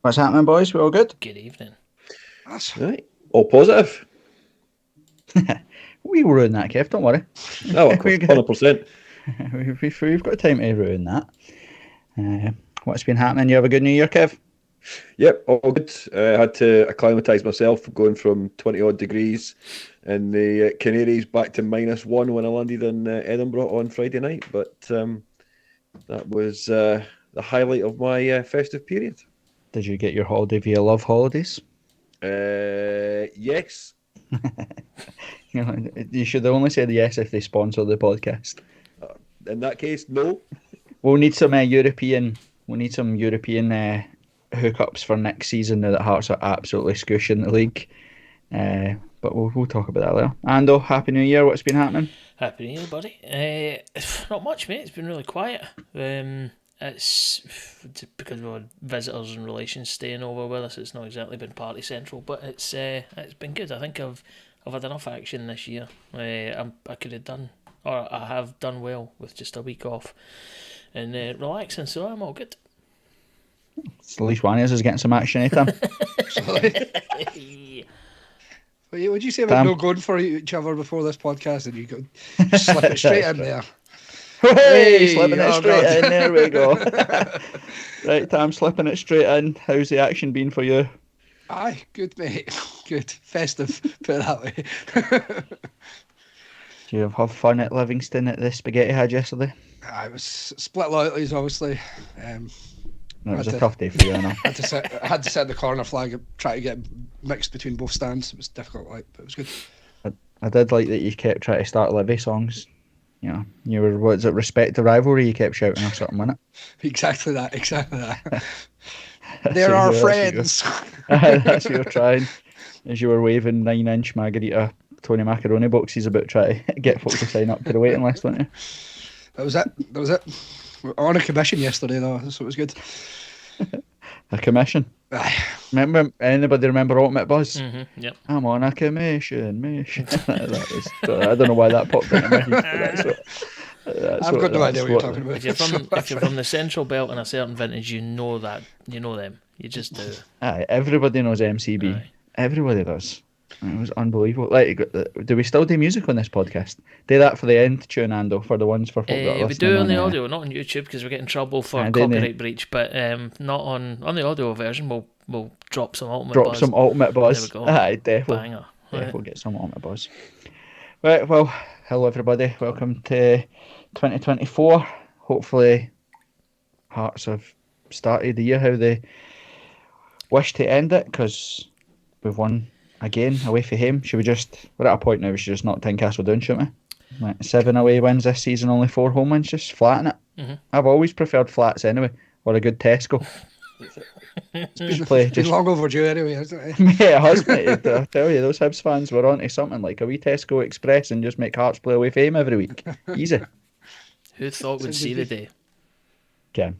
What's happening, boys? We all good? Good evening. That's right. All positive. We will ruin that, Kev. Don't worry. Oh, of course, 100%. We've got time to ruin that. What's been happening? You have a good New Year, Kev? Yep, all good. I had to acclimatise myself going from 20 odd degrees in the Canaries back to -1 when I landed in Edinburgh on Friday night. But that was the highlight of my festive period. Did you get your holiday via Love Holidays? Yes. You should have only said yes if they sponsor the podcast. In that case, no. We'll need some European. We'll need some European hookups for next season now that Hearts are absolutely squishing the league. But we'll talk about that later. Ando, Happy New Year. What's been happening? Happy New Year, buddy. Not much, mate. It's been really quiet. It's because of visitors and relations staying over with us. It's not exactly been party central, but it's been good. I think I've had enough action this year. I could have done, or I have done well with just a week off and relaxing. So I'm all good. It's at least one of us is getting some action anytime. What would you say about not going for each other before this podcast, and you go slip it straight in there? Hey, slipping it straight in. There we go. Right, Tam, slipping it straight in. How's the action been for you? Aye, good, mate. Good. Festive, put it that way. Did you have fun at Livingston at the spaghetti had yesterday? I was split loyalties, obviously. It was a tough day for you, I know. I had to set the corner flag, try to get mixed between both stands. It was difficult, but it was good. I did like that you kept trying to start Livy songs. You know, you were, what's it, respect the rivalry, you kept shouting or something, wasn't it? Exactly that. They're our friends. That's what you're trying. As you were waving 9-inch Margarita Tony Macaroni boxes about trying to get folks to sign up to the waiting list, weren't you? That was it. We were on a commission yesterday, though, so it was good. A commission? Remember? Anybody remember Ultimate Buzz? Mm-hmm, yep. I'm on a commission. I don't know why that popped into my head. I've got no idea what you're talking about. If you're from the Central Belt and a certain vintage, you know them. You just do. Aye, everybody knows MCB. Aye. Everybody does. It was unbelievable. Like, do we still do music on this podcast? Do that for the end tune, Ando, for the ones for folk that are listening. We do on the audio, not on YouTube, because we're getting in trouble for copyright breach. But not on the audio version. We'll drop some Ultimate Buzz. There we go. Aye, definitely. Banger. Definitely get some Ultimate Buzz. Right, well, hello everybody. Welcome to 2024. Hopefully, Hearts have started the year how they wish to end it, because we've won again away from home. We're at a point now we should just knock Tynecastle down, shouldn't we? Like 7 away wins this season, only 4 home wins, just flatten it. Mm-hmm. I've always preferred flats anyway, or a good Tesco. It's been long overdue anyway, hasn't it? Yeah, it has, mate. I tell you, those Hibs fans were onto something like a wee Tesco Express and just make Hearts play away from home every week. Easy. Who thought we'd see the day? Okay.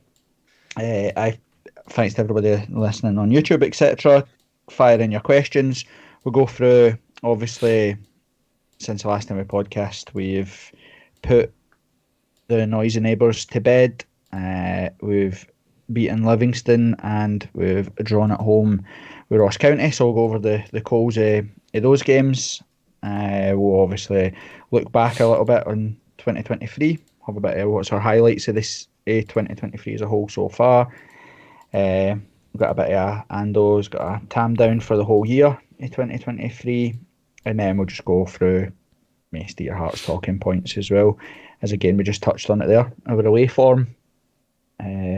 Thanks to everybody listening on YouTube, etc. Fire in your questions. We'll go through, obviously, since the last time we podcast, we've put the noisy neighbours to bed. We've beaten Livingston and we've drawn at home with Ross County, so we'll go over the calls of those games. We'll obviously look back a little bit on 2023, have a bit of what's our highlights of this 2023 as a whole so far. We've got a bit of Ando's got a tam down for the whole year in 2023, and then we'll just go through most of your Hearts talking points as well, as again we just touched on it there, our away form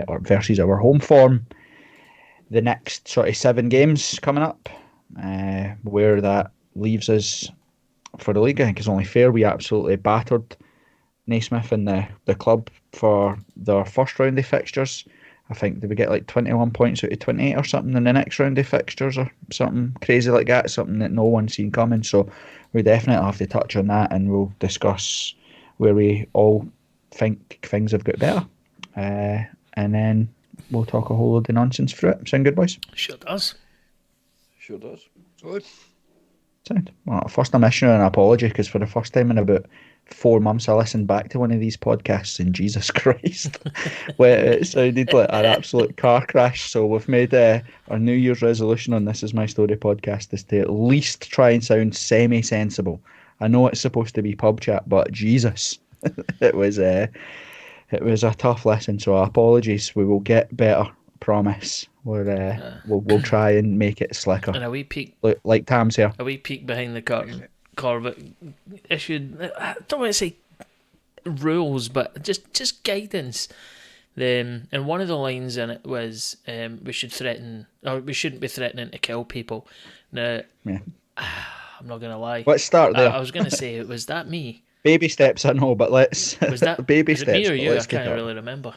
or versus our home form, the next sort of 7 games coming up, where that leaves us for the league. I think it's only fair. We absolutely battered Naismith and the club for their first round of fixtures. I think did we get like 21 points out of 28 or something in the next round of fixtures or something crazy like that, something that no one's seen coming. So we definitely have to touch on that, and we'll discuss where we all think things have got better. And then we'll talk a whole load of nonsense through it. Sound good, boys? Sure does. Good. Sound. Well, first I'm issuing an apology, because for the first time in about 4 months I listened back to one of these podcasts, and Jesus Christ, where it sounded like an absolute car crash. So we've made our New Year's resolution on This Is My Story podcast is to at least try and sound semi-sensible. I know it's supposed to be pub chat, but Jesus, it was a tough lesson. So apologies. We will get better. Promise. We'll try and make it slicker. And a wee peek, like Tam's here. A wee peek behind the curtain. Corbett issued, I don't want to say rules, but just guidance. And one of the lines in it was we shouldn't be threatening to kill people. Now, yeah. I'm not gonna lie. Let's start there. I was gonna say, was that me? Baby steps, I know, but let's. Was that baby was steps? it me or you? I can't up. really remember.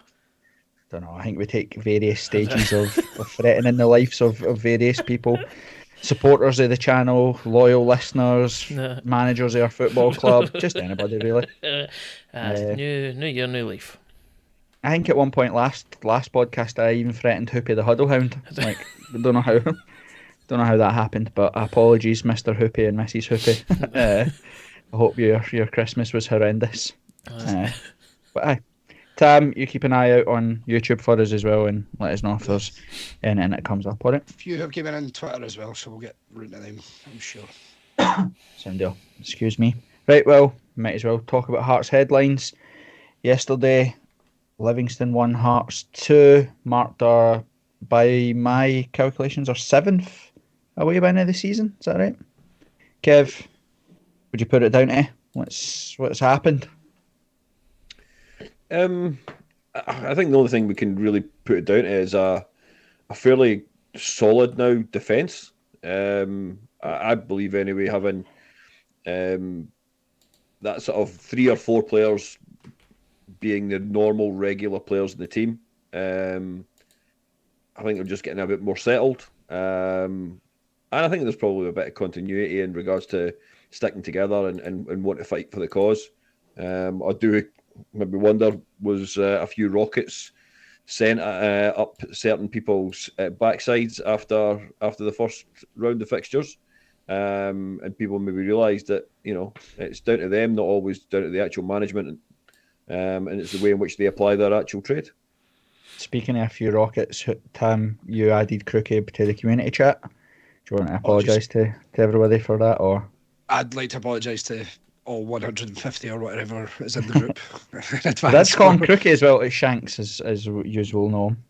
Don't know. I think we take various stages of threatening the lives of various people. Supporters of the channel, loyal listeners, managers of our football club, just anybody really. New year, new leaf. I think at one point last podcast I even threatened Hoopy the Huddle Hound. Like, don't know how that happened, but apologies, Mr. Hoopy and Mrs. Hoopy. I hope your Christmas was horrendous. But aye. Tam, you keep an eye out on YouTube for us as well, and let us know if there's anything that comes up on it. A few have given in Twitter as well, so we'll get round to them, I'm sure. Sound deal. Excuse me. Right, well, might as well talk about Hearts headlines. Yesterday, Livingston won, Hearts 2, marked by my calculations, our 7th away win of the season. Is that right? Kev, would you put it down to what's happened? I think the only thing we can really put it down to is a fairly solid now defence. I believe anyway, having that sort of 3 or 4 players being the normal regular players in the team. I think they're just getting a bit more settled. And I think there's probably a bit of continuity in regards to sticking together and want to fight for the cause. I do maybe wonder, was a few rockets sent up certain people's backsides after the first round of fixtures, and people maybe realised that it's down to them, not always down to the actual management, and it's the way in which they apply their actual trade. Speaking of a few rockets, Tam, you added Crooked to the community chat. Do you want to apologise to everybody for that, or? I'd like to apologise to all 150 or whatever is in the group. That's called Crookie as well as Shanks, as usual know him.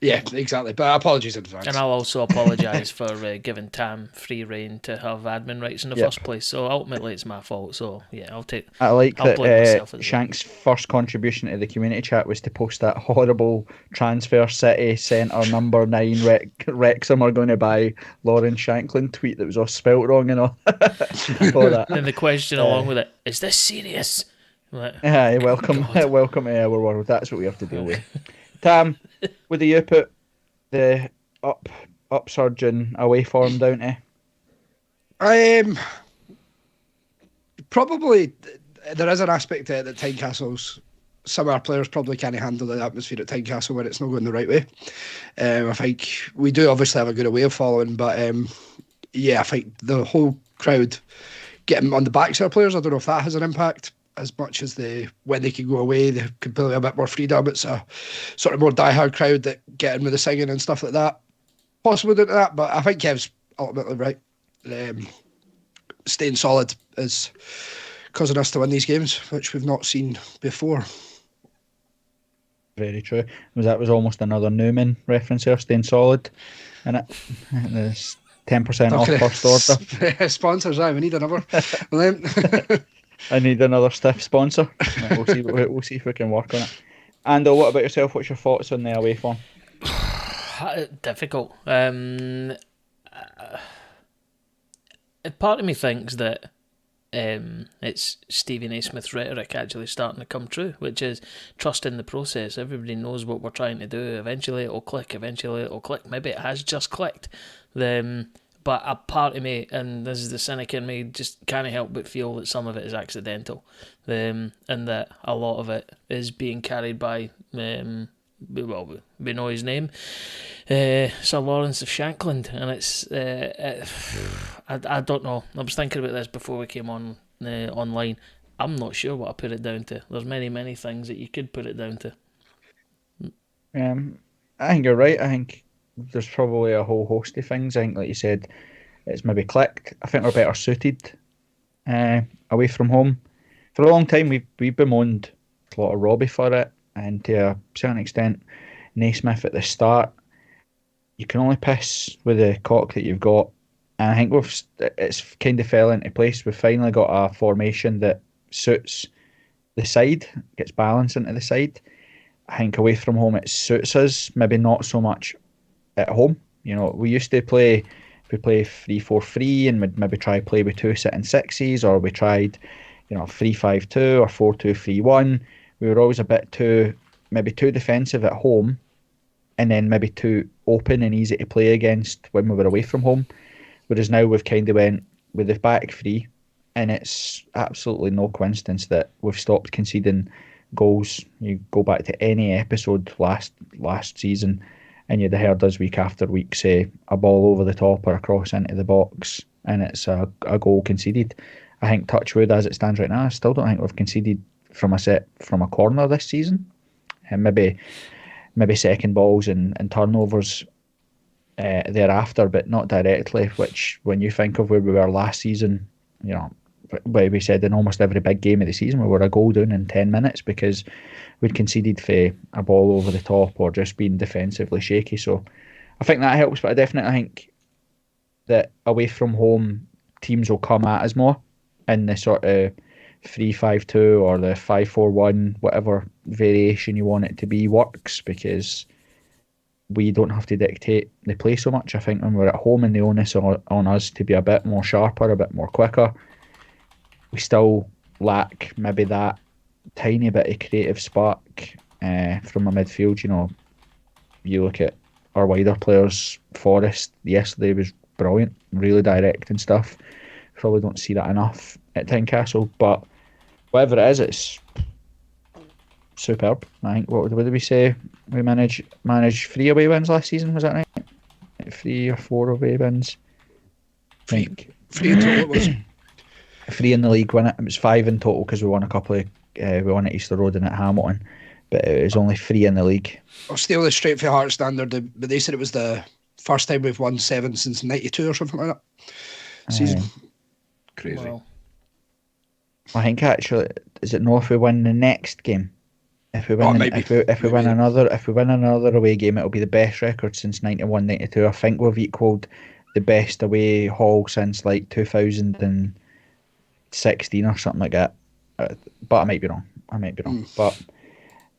Yeah, exactly. But apologies in advance. And I'll also apologise for giving Tam free reign to have admin rights in the first place. So ultimately, it's my fault. So yeah, I like that Shanks' first contribution to the community chat was to post that horrible transfer city centre number 9 Wrexham are going to buy Lauren Shankland tweet that was all spelt wrong and all. And the question along with it, is this serious? Like, welcome to our world. That's what we have to deal with. Tam, would you put the upsurge in away form down to? Probably there is an aspect that Tynecastle's some of our players probably can't handle the atmosphere at Tynecastle when it's not going the right way. I think we do obviously have a good away of following, but I think the whole crowd getting on the backs of our players, I don't know if that has an impact as much as when they can go away, they can play a bit more freedom. It's a sort of more diehard crowd that get in with the singing and stuff like that. Possibly due to that, but I think Kev's ultimately right. Staying solid is causing us to win these games, which we've not seen before. Very true. That was almost another Newman reference there, staying solid. And there's 10% off first order. Sponsors, we need another. I need another stiff sponsor. We'll see if we can work on it. Ando, what about yourself? What's your thoughts on the away form? Difficult. Part of me thinks that it's Stephen A. Smith's rhetoric actually starting to come true, which is trust in the process. Everybody knows what we're trying to do. Eventually it'll click. Maybe it has just clicked. But a part of me, and this is the cynic in me, just can't help but feel that some of it is accidental, and that a lot of it is being carried by, we know his name, Sir Lawrence of Shankland, and it's, I don't know. I was thinking about this before we came on online. I'm not sure what I put it down to. There's many things that you could put it down to. I think you're right. I think there's probably a whole host of things. I think, like you said, it's maybe clicked. I think we're better suited away from home. For a long time, we've bemoaned a lot of Robbie for it, and to a certain extent, Naismith at the start. You can only piss with the cock that you've got, and I think it's kind of fell into place. We've finally got a formation that suits the side, gets balance into the side. I think away from home it suits us, maybe not so much at home. You know, we used to play, we play 3-4-3 and we'd maybe try play with two sitting sixes, or we tried, 3-5-2 or 4-2-3-1. We were always a bit maybe too defensive at home, and then maybe too open and easy to play against when we were away from home. Whereas now we've kind of went with the back three, and it's absolutely no coincidence that we've stopped conceding goals. You go back to any episode last season, and you'd have heard us week after week say a ball over the top or a cross into the box, and it's a goal conceded. I think touch wood as it stands right now, I still don't think we've conceded from a corner this season, and maybe second balls and turnovers thereafter, but not directly. Which, when you think of where we were last season, where we said in almost every big game of the season we were a goal down in 10 minutes because we'd conceded for a ball over the top or just being defensively shaky. So I think that helps, but I definitely think that away from home teams will come at us more in the sort of 3-5-2 or the 5-4-1, whatever variation you want it to be works, because we don't have to dictate the play so much. I think when we're at home and the onus on us to be a bit more sharper, a bit more quicker, we still lack maybe that tiny bit of creative spark from a midfield. You look at our wider players. Forrest yesterday was brilliant, really direct and stuff. Probably don't see that enough at Tynecastle, but whatever it is, it's superb. I think, what did we say? We managed 3 away wins last season, was that right? 3 or 4 away wins. I think 3 in total it was. 3 in the league win it. It was 5 in total because we won a couple of we won at Easter Road and at Hamilton, but it was only 3 in the league. I'll steal this straight for Heart standard, but they said it was the first time we've won 7 since 92 or something like that season. Crazy. Wow. I think actually, is it no if we win the next game? If we win, if we win another away game, it'll be the best record since 91-92. I think we've equalled the best away haul since like 2016 or something like that. But I might be wrong. But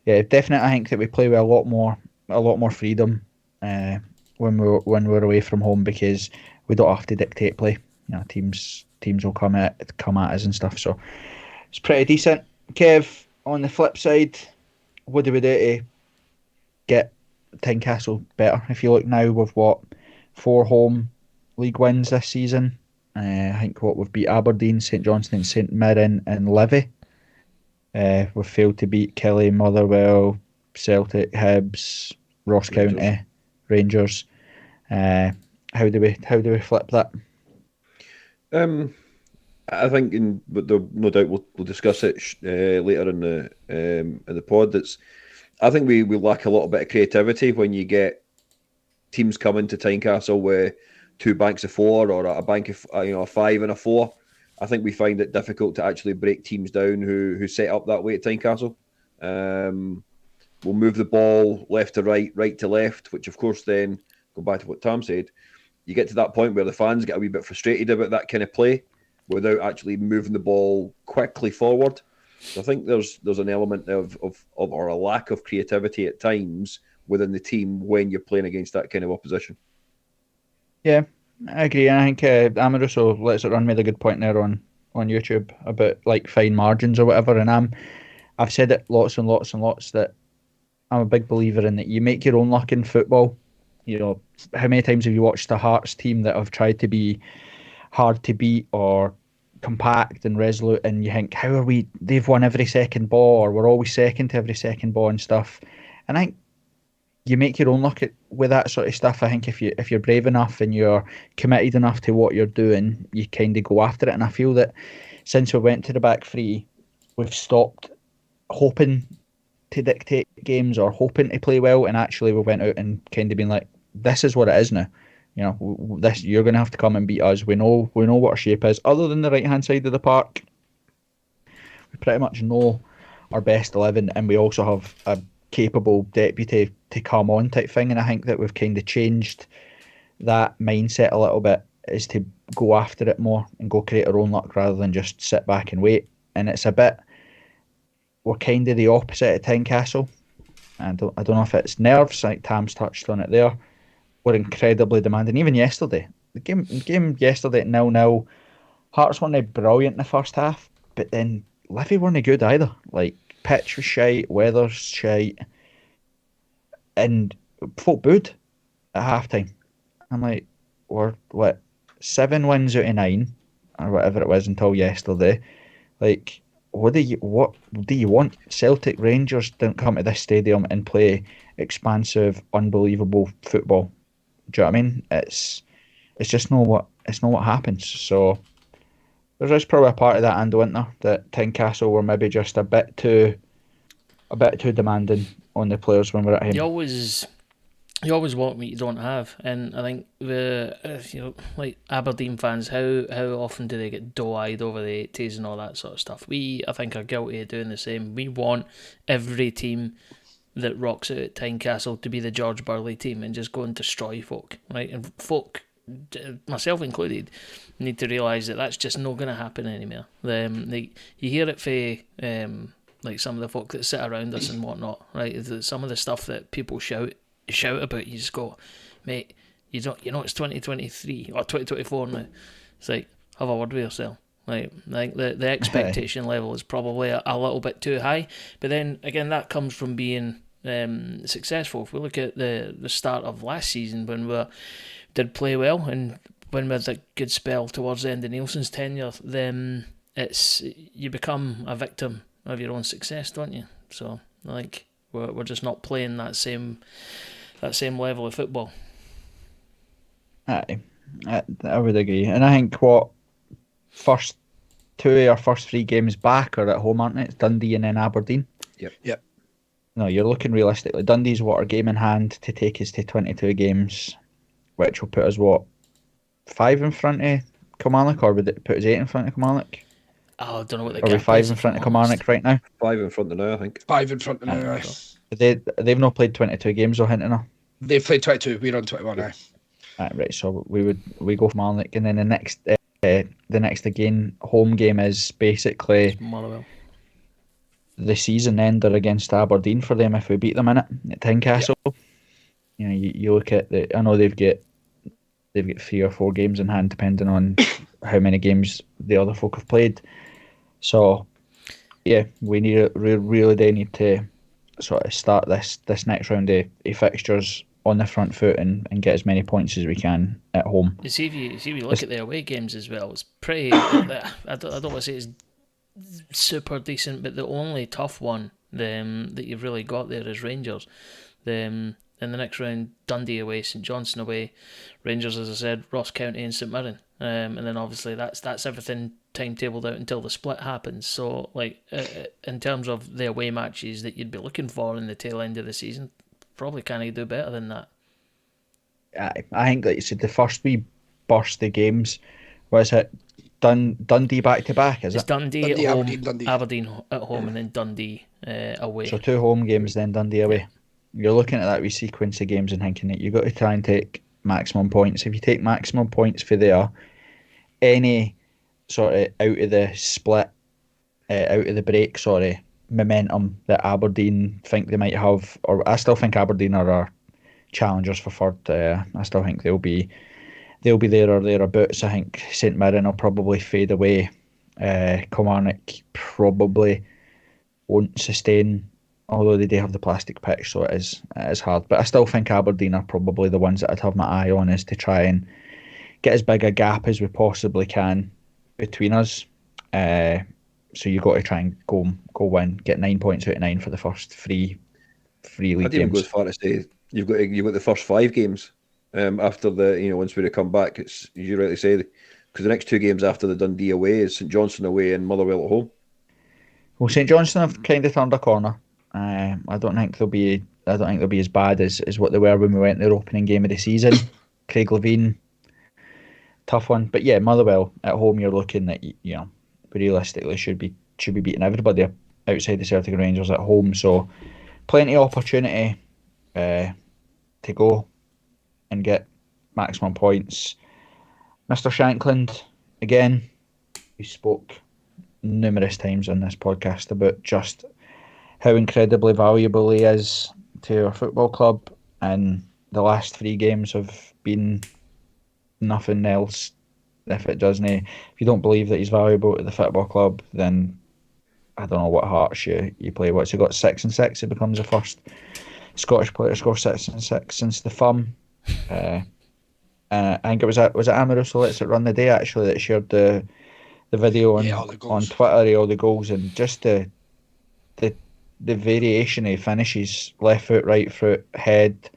yeah, definitely, I think that we play with a lot more freedom when we're away from home, because we don't have to dictate play. Teams will come at us and stuff. So it's pretty decent. Kev, on the flip side, what do we do to get Tynecastle better? If you look now, we've 4 home league wins this season. I think we've beat Aberdeen, St Johnstone, St Mirren and Livy. We've failed to beat Kelly, Motherwell, Celtic, Hibs, Ross County, Rangers. How do we flip that? I think, but no doubt we'll discuss it later in the pod. I think we lack a little bit of creativity when you get teams coming to Tynecastle with 2 banks of 4 or a bank of a 5 and a 4. I think we find it difficult to actually break teams down who set up that way at Tynecastle. We'll move the ball left to right, right to left, which of course then, go back to what Tom said, you get to that point where the fans get a wee bit frustrated about that kind of play without actually moving the ball quickly forward. So I think there's an element of or a lack of creativity at times within the team when you're playing against that kind of opposition. Yeah, I agree. I think Amaruso lets it run made a good point there on YouTube about like fine margins or whatever. And I've said it lots and lots and lots that I'm a big believer in that you make your own luck in football. How many times have you watched a Hearts team that have tried to be hard to beat or compact and resolute, and you think, how are we? They've won every second ball, or we're always second to every second ball and stuff. And I think you make your own luck with that sort of stuff. I think if you're brave enough and you're committed enough to what you're doing, you kind of go after it. And I feel that since we went to the back three, we've stopped hoping to dictate games or hoping to play well, and actually we went out and kind of been like, this is what it is now. You know, this, you're going to have to come and beat us. We know what our shape is. Other than the right hand side of the park, we pretty much know our best 11, and we also have a capable deputy to come on type thing. And I think that we've kind of changed that mindset a little bit, is to go after it more and go create our own luck rather than just sit back and wait. And it's a bit, we're kind of the opposite at Tynecastle. I don't know if it's nerves, like Tam's touched on it there. We're incredibly demanding. Even yesterday, the game yesterday at 0-0, Hearts weren't brilliant in the first half, but then Livy weren't good either. Like, pitch was shite, weather's shite, and folk booed at half time. I'm like, we're what, 7 wins out of 9 or whatever it was until yesterday. Like, what do you want? Celtic, Rangers don't come to this stadium and play expansive, unbelievable football. Do you know what I mean? It's just not what happens. So there's just probably a part of that Ando, isn't there, that Tynecastle were maybe just a bit too demanding on the players when we're at home. You always want what you don't have, and I think like Aberdeen fans, how often do they get doe-eyed over the 80s and all that sort of stuff? We, I think, are guilty of doing the same. We want every team that rocks out at Tynecastle to be the George Burley team and just go and destroy folk, right? And folk, myself included, need to realise that that's just not going to happen anymore. You hear it for like some of the folk that sit around us and whatnot, right? Some of the stuff that people shout about, you just go, mate, you know it's 2023 or 2024 now. It's like, have a word with yourself. Like, I think the expectation level is probably a little bit too high. But then again, that comes from being successful. If we look at the start of last season, when we did play well and when we had a good spell towards the end of Nielsen's tenure, then you become a victim of your own success, don't you? So I think we're just not playing that same level of football. Aye, I would agree. And I think what first 2 or first 3 games back are at home, aren't it? It's Dundee and then Aberdeen. Yep. No, you're looking realistically. Dundee's what, our game in hand to take us to 22 games, which will put us 5 in front of Kilmarnock, or would it put us 8 in front of Kilmarnock? Oh, I don't know what the gap is. Are we 5 in front of Kilmarnock right now? 5 in front of now, I think. 5 in front of now. They've not played 22 games, though, Hinton. They've played 22. We're on 21 now. Right, so we go for Kilmarnock, and then the next again home game is basically Motherwell. The season ender against Aberdeen for them if we beat them in it at Tynecastle. Yep. You know, you look at I know they've got 3 or 4 games in hand depending on how many games the other folk have played. So yeah, we really need to sort of start this next round of fixtures on the front foot and get as many points as we can at home. You see, if you look at the away games as well, it's pretty. I don't want to say it's super decent, but the only tough one that you've really got there is Rangers. In the next round, Dundee away, St Johnstone away, Rangers, as I said, Ross County and St Mirren, and then obviously that's everything timetabled out until the split happens. So, like, in terms of the away matches that you'd be looking for in the tail end of the season, probably can't do better than that. I think, like you said, the first wee burst of games, was it Dundee back to back? Is it's it Dundee at home, Dundee. Aberdeen at home, and then Dundee away. So 2 home games, then Dundee away. You're looking at that wee sequence of games and thinking that you've got to try and take maximum points. If you take maximum points for there, any sort of out of the split, out of the break, momentum that Aberdeen think they might have, or I still think Aberdeen are our challengers for third. I still think they'll be there or thereabouts. I think St Mirren will probably fade away. Kilmarnock probably won't sustain, although they do have the plastic pitch, so it is hard. But I still think Aberdeen are probably the ones that I'd have my eye on, is to try and get as big a gap as we possibly can between us. So you've got to try and go win, get 9 points out of 9 for the first three league I'd even games. go as far to say you've got the first 5 games after the once we come back. It's, you rightly say, because the next 2 games after the Dundee away is St Johnstone away and Motherwell at home. Well, St Johnstone have kind of turned a corner. I don't think they'll be. I don't think they'll be as bad as what they were when we went their opening game of the season. Craig Levein, tough one, but yeah, Motherwell at home. You're looking at realistically should be beating everybody outside the Celtic and Rangers at home. So plenty of opportunity to go and get maximum points. Mr. Shankland, again, we spoke numerous times on this podcast about just how incredibly valuable he is to our football club, and the last 3 games have been nothing else. If you don't believe that he's valuable to the football club, then I don't know what hearts you play. What's he got? 6 and 6. He becomes the first Scottish player to score 6 and 6 since the FUM. I think it was Amoruso Let's It Run the Day actually that shared the video on Twitter of all the goals, and just the variation he finishes: left foot, right foot, head,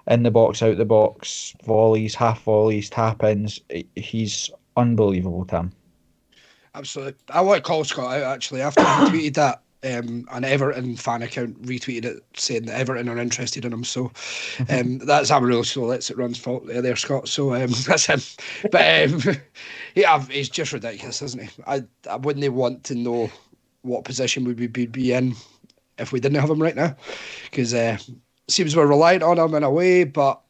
in the box, out the box, volleys, half volleys, tap ins. He's unbelievable, Tim. Absolutely. I want to call Scott out actually after he tweeted that. An Everton fan account retweeted it saying that Everton are interested in him. So that's Amoruso Let's It Run's fault there, Scott. So that's him. But yeah, he's just ridiculous, isn't he? I wouldn't want to know what position would we be in if we didn't have him right now, because seems we're reliant on him in a way, but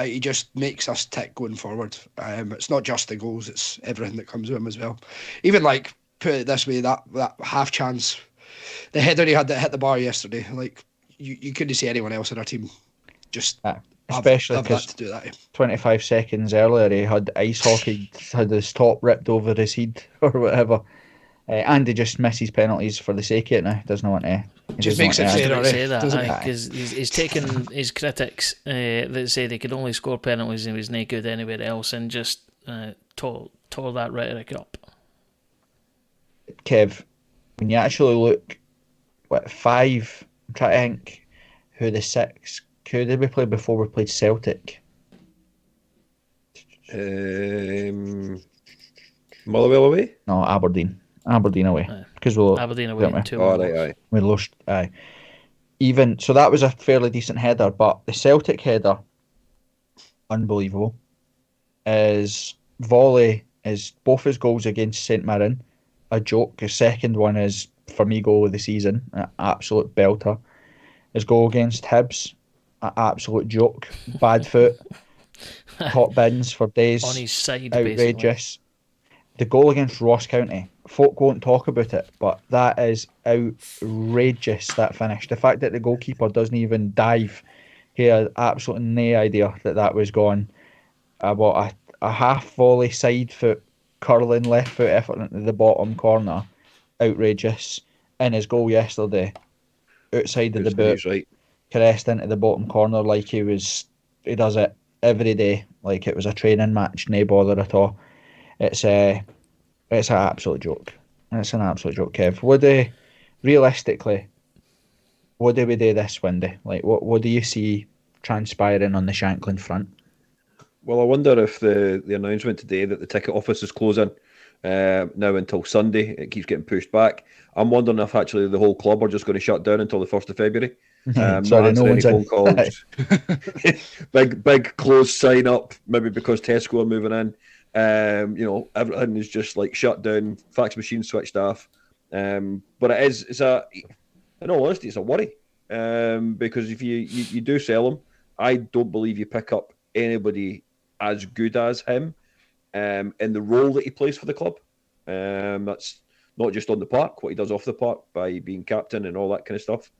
he just makes us tick going forward. It's not just the goals, it's everything that comes with him as well. Even like, put it this way, that half chance, the header he had that hit the bar yesterday, like you couldn't see anyone else in our team just especially have that to do that. 25 seconds earlier he had ice hockey, had his top ripped over his head or whatever. And he just misses penalties for the sake of it now. Doesn't want to. Just makes it fairer, say that because he's taken his critics that say they could only score penalties and he was no good anywhere else, and just tore that rhetoric up. Kev, when you actually look, 5? I'm trying to think who the 6. Who did we play before we played Celtic? Motherwell away? No, Aberdeen away, because Aberdeen away. We lost. Even so, that was a fairly decent header, but the Celtic header, unbelievable. His volley is both his goals against St Mirren, a joke. His second one is, for me, goal of the season, an absolute belter. His goal against Hibs, an absolute joke. Bad foot, top bins for days. On his side, outrageous. Basically. The goal against Ross County, folk won't talk about it, but that is outrageous, that finish. The fact that the goalkeeper doesn't even dive, he had absolutely no idea that was gone. About a half volley side foot, curling left foot effort into the bottom corner, outrageous. In his goal yesterday, outside of the boot, right, caressed into the bottom corner like he does it every day, like it was a training match, no bother at all. It's an absolute joke. It's an absolute joke, Kev. Realistically, what do we do this window? Like, what do you see transpiring on the Shankland front? Well, I wonder if the announcement today that the ticket office is closing now until Sunday, it keeps getting pushed back. I'm wondering if actually the whole club are just going to shut down until the 1st of February. Sorry, no one's phone calls. big closed sign up, maybe because Tesco are moving in. Everything is just like shut down, fax machine switched off. But in all honesty, it's a worry. Because if you do sell him, I don't believe you pick up anybody as good as him in the role that he plays for the club. That's not just on the park, what he does off the park by being captain and all that kind of stuff.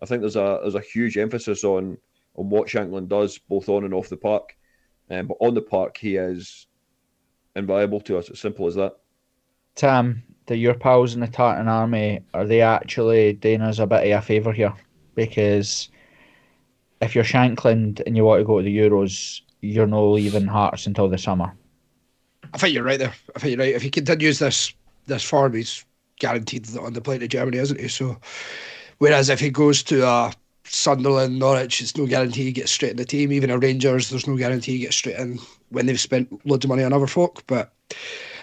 I think there's a huge emphasis on what Shankland does both on and off the park. But on the park, he is invaluable to us. It's simple as that. Tam, do your pals in the Tartan Army, are they actually doing us a bit of a favour here? Because if you're Shankland and you want to go to the Euros, you're not leaving Hearts until the summer. I think you're right there. I think you're right. If he continues this form, he's guaranteed on the plane to Germany, isn't he? So, whereas if he goes to Sunderland, Norwich, it's no guarantee he gets straight in the team. Even a Rangers, there's no guarantee he gets straight in when they've spent loads of money on other folk. But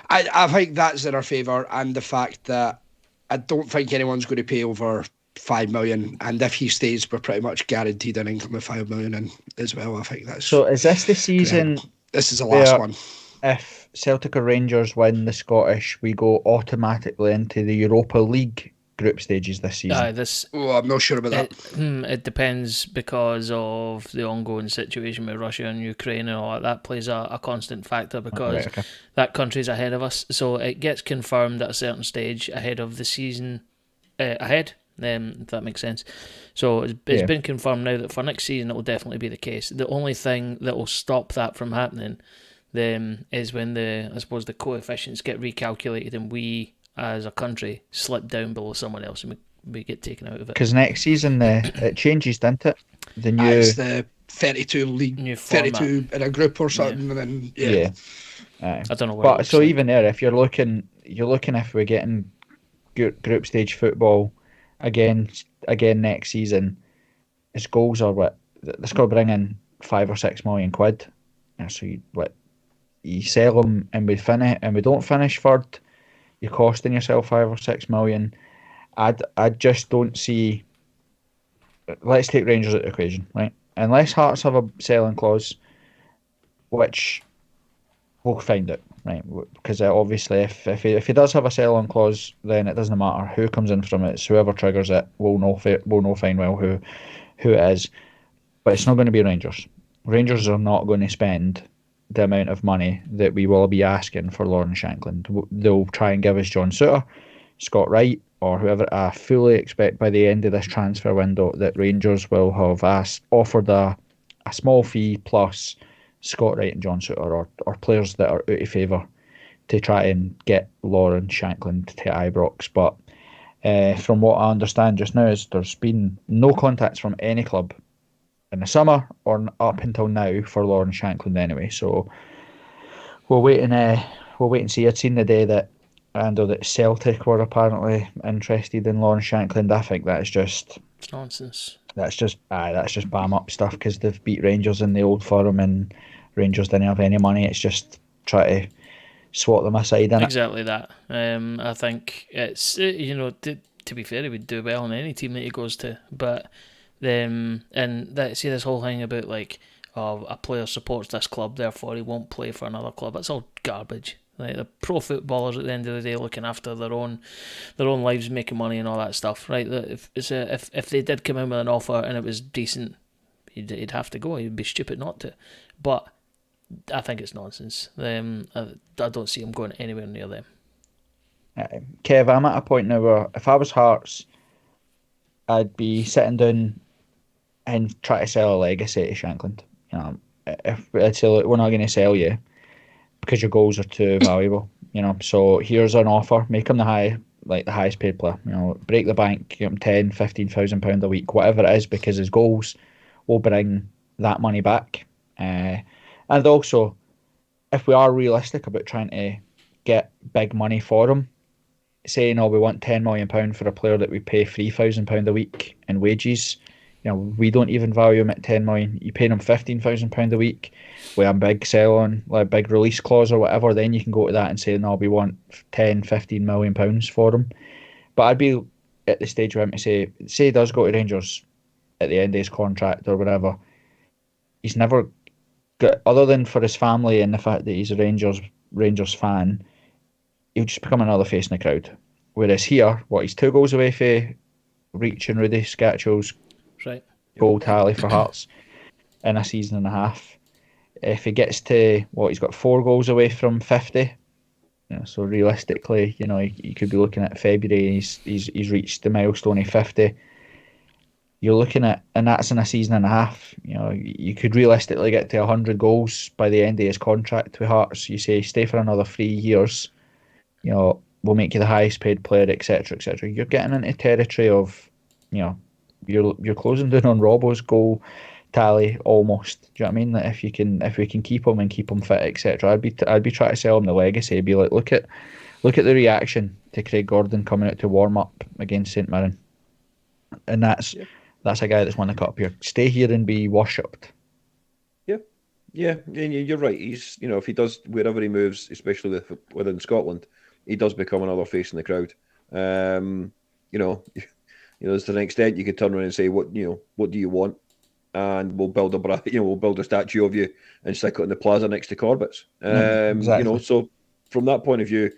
I think that's in our favour, and the fact that I don't think anyone's going to pay over 5 million, and if he stays, we're pretty much guaranteed an income of 5 million in as well. I think that's So is this the season? This is the last where one. If Celtic or Rangers win the Scottish, we go automatically into the Europa League group stages this season? I'm not sure about that. It depends because of the ongoing situation with Russia and Ukraine and all that. That plays a constant factor because that country's ahead of us. So it gets confirmed at a certain stage ahead of the season ahead, if that makes sense. So it's been confirmed now that for next season it will definitely be the case. The only thing that will stop that from happening is when the coefficients get recalculated and we as a country slip down below someone else and we get taken out of it. Because next season it changes, doesn't it? The new it's the 32 league, new 32 in a group or something, and then I don't know. But so even there, if you're looking if we're getting group stage football again next season, its goals are what it's got to bring in 5 or 6 million quid. So you sell them and we don't finish third, you're costing yourself 5 or 6 million. I just don't see. Let's take Rangers out of the equation, right? Unless Hearts have a selling clause, which we'll find out, right? Because obviously, if he does have a selling clause, then it doesn't matter who comes in from it. It's whoever triggers it. We'll know fine well who it is. But it's not going to be Rangers. Rangers are not going to spend the amount of money that we will be asking for Lauren Shankland. They'll try and give us John Souttar, Scott Wright, or whoever. I fully expect by the end of this transfer window that Rangers will have offered a small fee plus Scott Wright and John Souttar, or players that are out of favour, to try and get Lauren Shankland to Ibrox. But from what I understand just now is there's been no contacts from any club in the summer or up until now for Lauren Shankland anyway. So we'll wait and see. I'd seen the day that Ando that Celtic were apparently interested in Lauren Shankland. I think that's just nonsense. That's just bam up stuff because they've beat Rangers in the Old Firm and Rangers didn't have any money. It's just try to swat them aside. Exactly that. I think it's to be fair, he would do well in any team that he goes to, but this whole thing about a player supports this club, therefore he won't play for another club. That's all garbage. Like, the pro footballers at the end of the day looking after their own lives, making money and all that stuff, right? If they did come in with an offer and it was decent, he'd have to go. He'd be stupid not to. But I think it's nonsense. I don't see him going anywhere near them. Kev, I'm at a point now where if I was Hearts, I'd be sitting down and try to sell a legacy to Shankland. If I'd say, look, we're not going to sell you because your goals are too valuable. So here's an offer. Make him the highest paid player. Break the bank. Give him £10,000-15,000 a week, whatever it is, because his goals will bring that money back. And also, if we are realistic about trying to get big money for him, saying, we want £10 million for a player that we pay £3,000 a week in wages. We don't even value him at 10 million. You pay him £15,000 a week with a big sell on, big release clause or whatever, then you can go to that and say, no, we want 10-15 million pounds for him. But I'd be at the stage where I'm to say he does go to Rangers at the end of his contract or whatever, he's never got, other than for his family and the fact that he's a Rangers fan, he'll just become another face in the crowd. Whereas here, he's 2 goals away for reaching Rudy Scatchell's goal tally for Hearts in a season and a half. If he gets to he's got 4 goals away from 50. So realistically, he could be looking at February. He's reached the milestone of 50. You're looking at, and that's in a season and a half. You could realistically get to 100 goals by the end of his contract with Hearts. You say stay for another 3 years. We'll make you the highest paid player, etc., etc. You're getting into territory of, you're closing down on Robbo's goal tally almost. Do you know what I mean? That if we can keep him and keep him fit, etc. I'd be trying to sell him the legacy. I'd be like, look at the reaction to Craig Gordon coming out to warm up against St Mirren, and that's a guy that's won the cup here. Stay here and be worshipped. Yeah, you're right. He's if he does wherever he moves, especially within Scotland, he does become another face in the crowd. You know, there's to an extent you could turn around and say, what do you want? And we'll build we'll build a statue of you and stick it in the plaza next to Corbett's. Exactly. So from that point of view,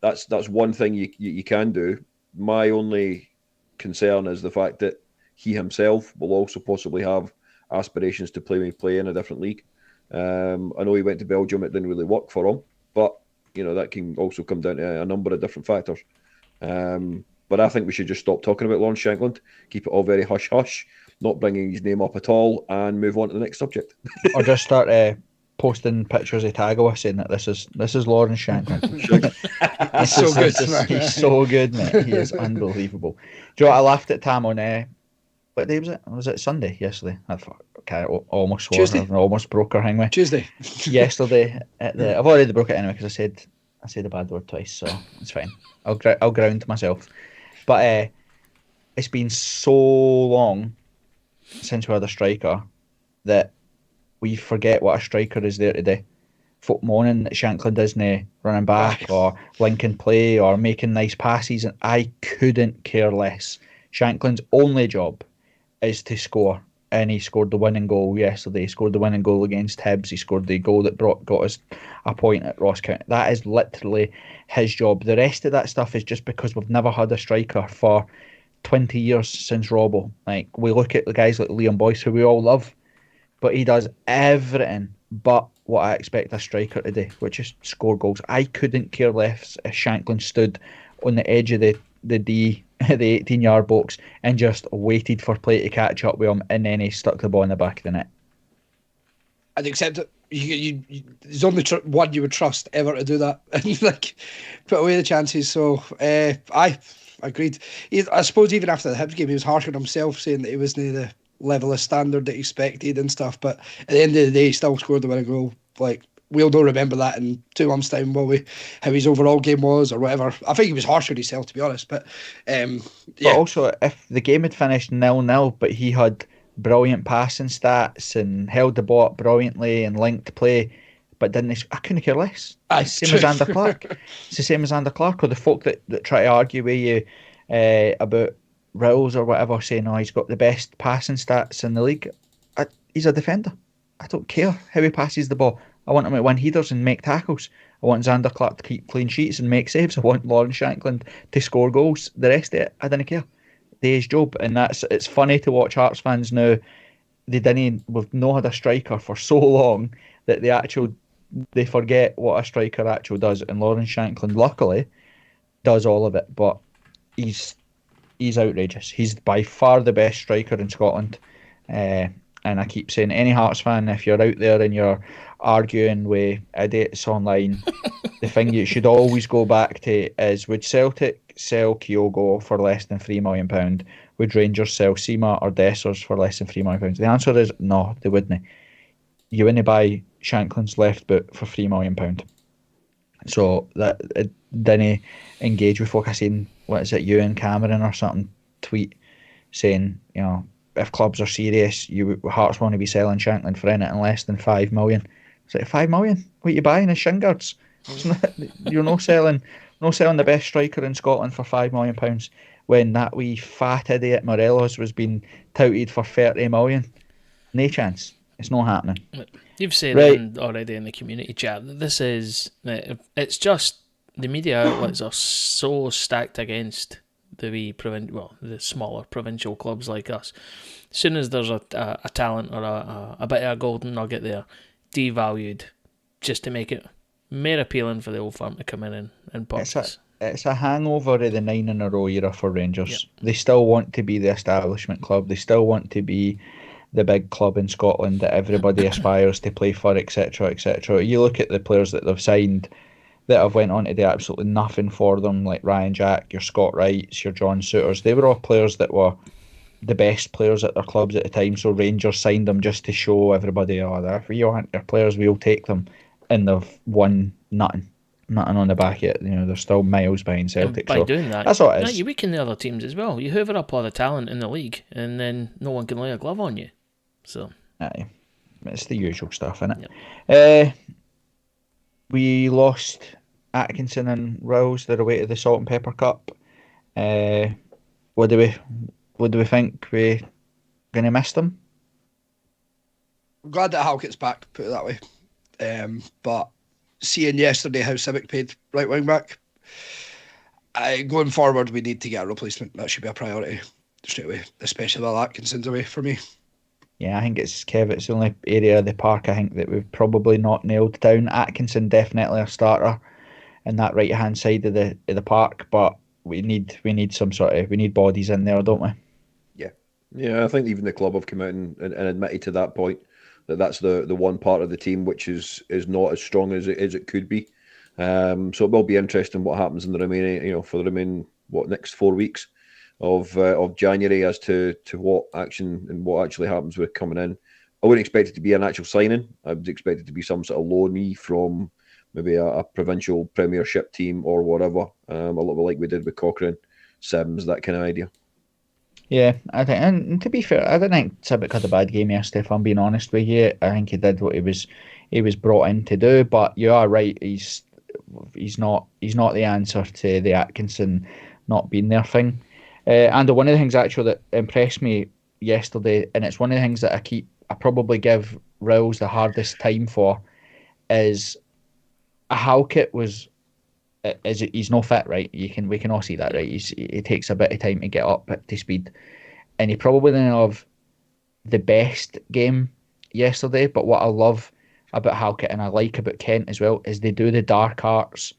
that's one thing you can do. My only concern is the fact that he himself will also possibly have aspirations to play in a different league. I know he went to Belgium; it didn't really work for him, but that can also come down to a number of different factors. But I think we should just stop talking about Lawrence Shankland, keep it all very hush hush, not bringing his name up at all, and move on to the next subject. Or just start posting pictures of Tagawa saying that this is Lawrence Shankland. He's so good. He's so good, mate. He is unbelievable. Do you know what? I laughed at Tam on what day was it? Was it Sunday yesterday? I almost swore. Tuesday. I almost broke her hangway. Tuesday. Yesterday I've already broke it anyway because I said a bad word twice, so it's fine. I'll ground myself. But it's been so long since we had a striker that we forget what a striker is there today. Folk moaning that Shankland isn't running back or linking play or making nice passes, and I couldn't care less. Shankland's only job is to score, and he scored the winning goal yesterday. He scored the winning goal against Hibs. He scored the goal that got us a point at Ross County. That is literally his job. The rest of that stuff is just because we've never had a striker for 20 years since Robbo. Like, we look at the guys like Liam Boyce, who we all love, but he does everything but what I expect a striker to do, which is score goals. I couldn't care less if Shankland stood on the edge of the 18-yard box and just waited for play to catch up with him, and then he stuck the ball in the back of the net. I'd accept it. There's only one you would trust ever to do that, and put away the chances. So I agreed. I suppose even after the Hibs game, he was harsh on himself, saying that he wasn't the level of standard that he expected and stuff. But at the end of the day, he still scored the winning goal. We'll not remember that in 2 months' time, will we? How his overall game was or whatever. I think he was harsh on himself, to be honest. But yeah. But also, if the game had finished 0-0, but he had brilliant passing stats and held the ball up brilliantly and linked play, but didn't, I couldn't care less. It's the same as Ander Clark. It's the same as Ander Clark, or the folk that try to argue with you about rules or whatever, saying, he's got the best passing stats in the league. He's a defender. I don't care how he passes the ball. I want him to win headers and make tackles. I want Xander Clark to keep clean sheets and make saves. I want Lawrence Shankland to score goals. The rest of it, I didn't care. Do his job. And it's funny to watch Hearts fans now. We've not had a striker for so long that they forget what a striker actually does. And Lawrence Shankland, luckily, does all of it. But he's outrageous. He's by far the best striker in Scotland. And I keep saying, any Hearts fan, if you're out there and you're arguing with idiots online, the thing you should always go back to is, would Celtic sell Kyogo for less than £3 million? Would Rangers sell Sima or Dessers for less than £3 million? The answer is no, they wouldn't. You wouldn't buy Shankland's left boot for £3 million. So that it didn't engage with folk. I seen, what is it, you and Cameron or something tweet saying, if clubs are serious, Hearts want to be selling Shankland for anything less than £5 million. It's like, £5 million? What are you buying? Is Shingards? You're not selling the best striker in Scotland for £5 million when that wee fat idiot Morelos was being touted for 30 million. No chance. It's not happening. You've said already in the community chat that this is, it's just the media outlets are so stacked against the smaller provincial clubs like us. As soon as there's a talent or a bit of a golden nugget there, devalued just to make it more appealing for the old firm to come in and purchase. It's a hangover of the 9 in a row era for Rangers. Yep. They still want to be the establishment club. They still want to be the big club in Scotland that everybody aspires to play for, etc., etc. You look at the players that they've signed that have went on to do absolutely nothing for them, like Ryan Jack, your Scott Wrights, your John Souters. They were all players that were the best players at their clubs at the time, so Rangers signed them just to show everybody, if you want your players, we'll take them. And they've won nothing on the back yet. They're still miles behind Celtic. And by doing that, that's what it is. You weaken the other teams as well. You hoover up all the talent in the league, and then no one can lay a glove on you. So, aye, it's the usual stuff, isn't it? Yep. We lost Atkinson and Rose. They're away to the Salt and Pepper Cup. Uh, what do we think we're going to miss them? I'm glad that Halkett's back, put it that way. But seeing yesterday how Civic played right wing back, going forward we need to get a replacement. That should be a priority straight away, especially while Atkinson's away for me. Yeah, I think it's Kev. It's the only area of the park I think that we've probably not nailed down. Atkinson definitely a starter in that right hand side of the park, but we need we need bodies in there, don't we? Yeah, I think even the club have come out and admitted to that point that that's the one part of the team which is not as strong as it could be. So it will be interesting what happens in the remaining, for the remaining next 4 weeks of January as to what action and what actually happens with coming in. I wouldn't expect it to be an actual signing. I would expect it to be some sort of loanee from maybe a provincial Premiership team or whatever, a little bit like we did with Cochrane, Sims, that kind of idea. Yeah, I think, and to be fair, I don't think Civic had a bad game yesterday. If I'm being honest with you, I think he did what he was brought in to do. But you are right, he's not the answer to the Atkinson not being there thing. And one of the things actually that impressed me yesterday, and it's one of the things that I probably give Rowles the hardest time for, is Halkett was. He's not fit, right? We can all see that, right? He takes a bit of time to get up to speed, and he probably didn't have the best game yesterday. But what I love about Halkett and I like about Kent as well is they do the dark arts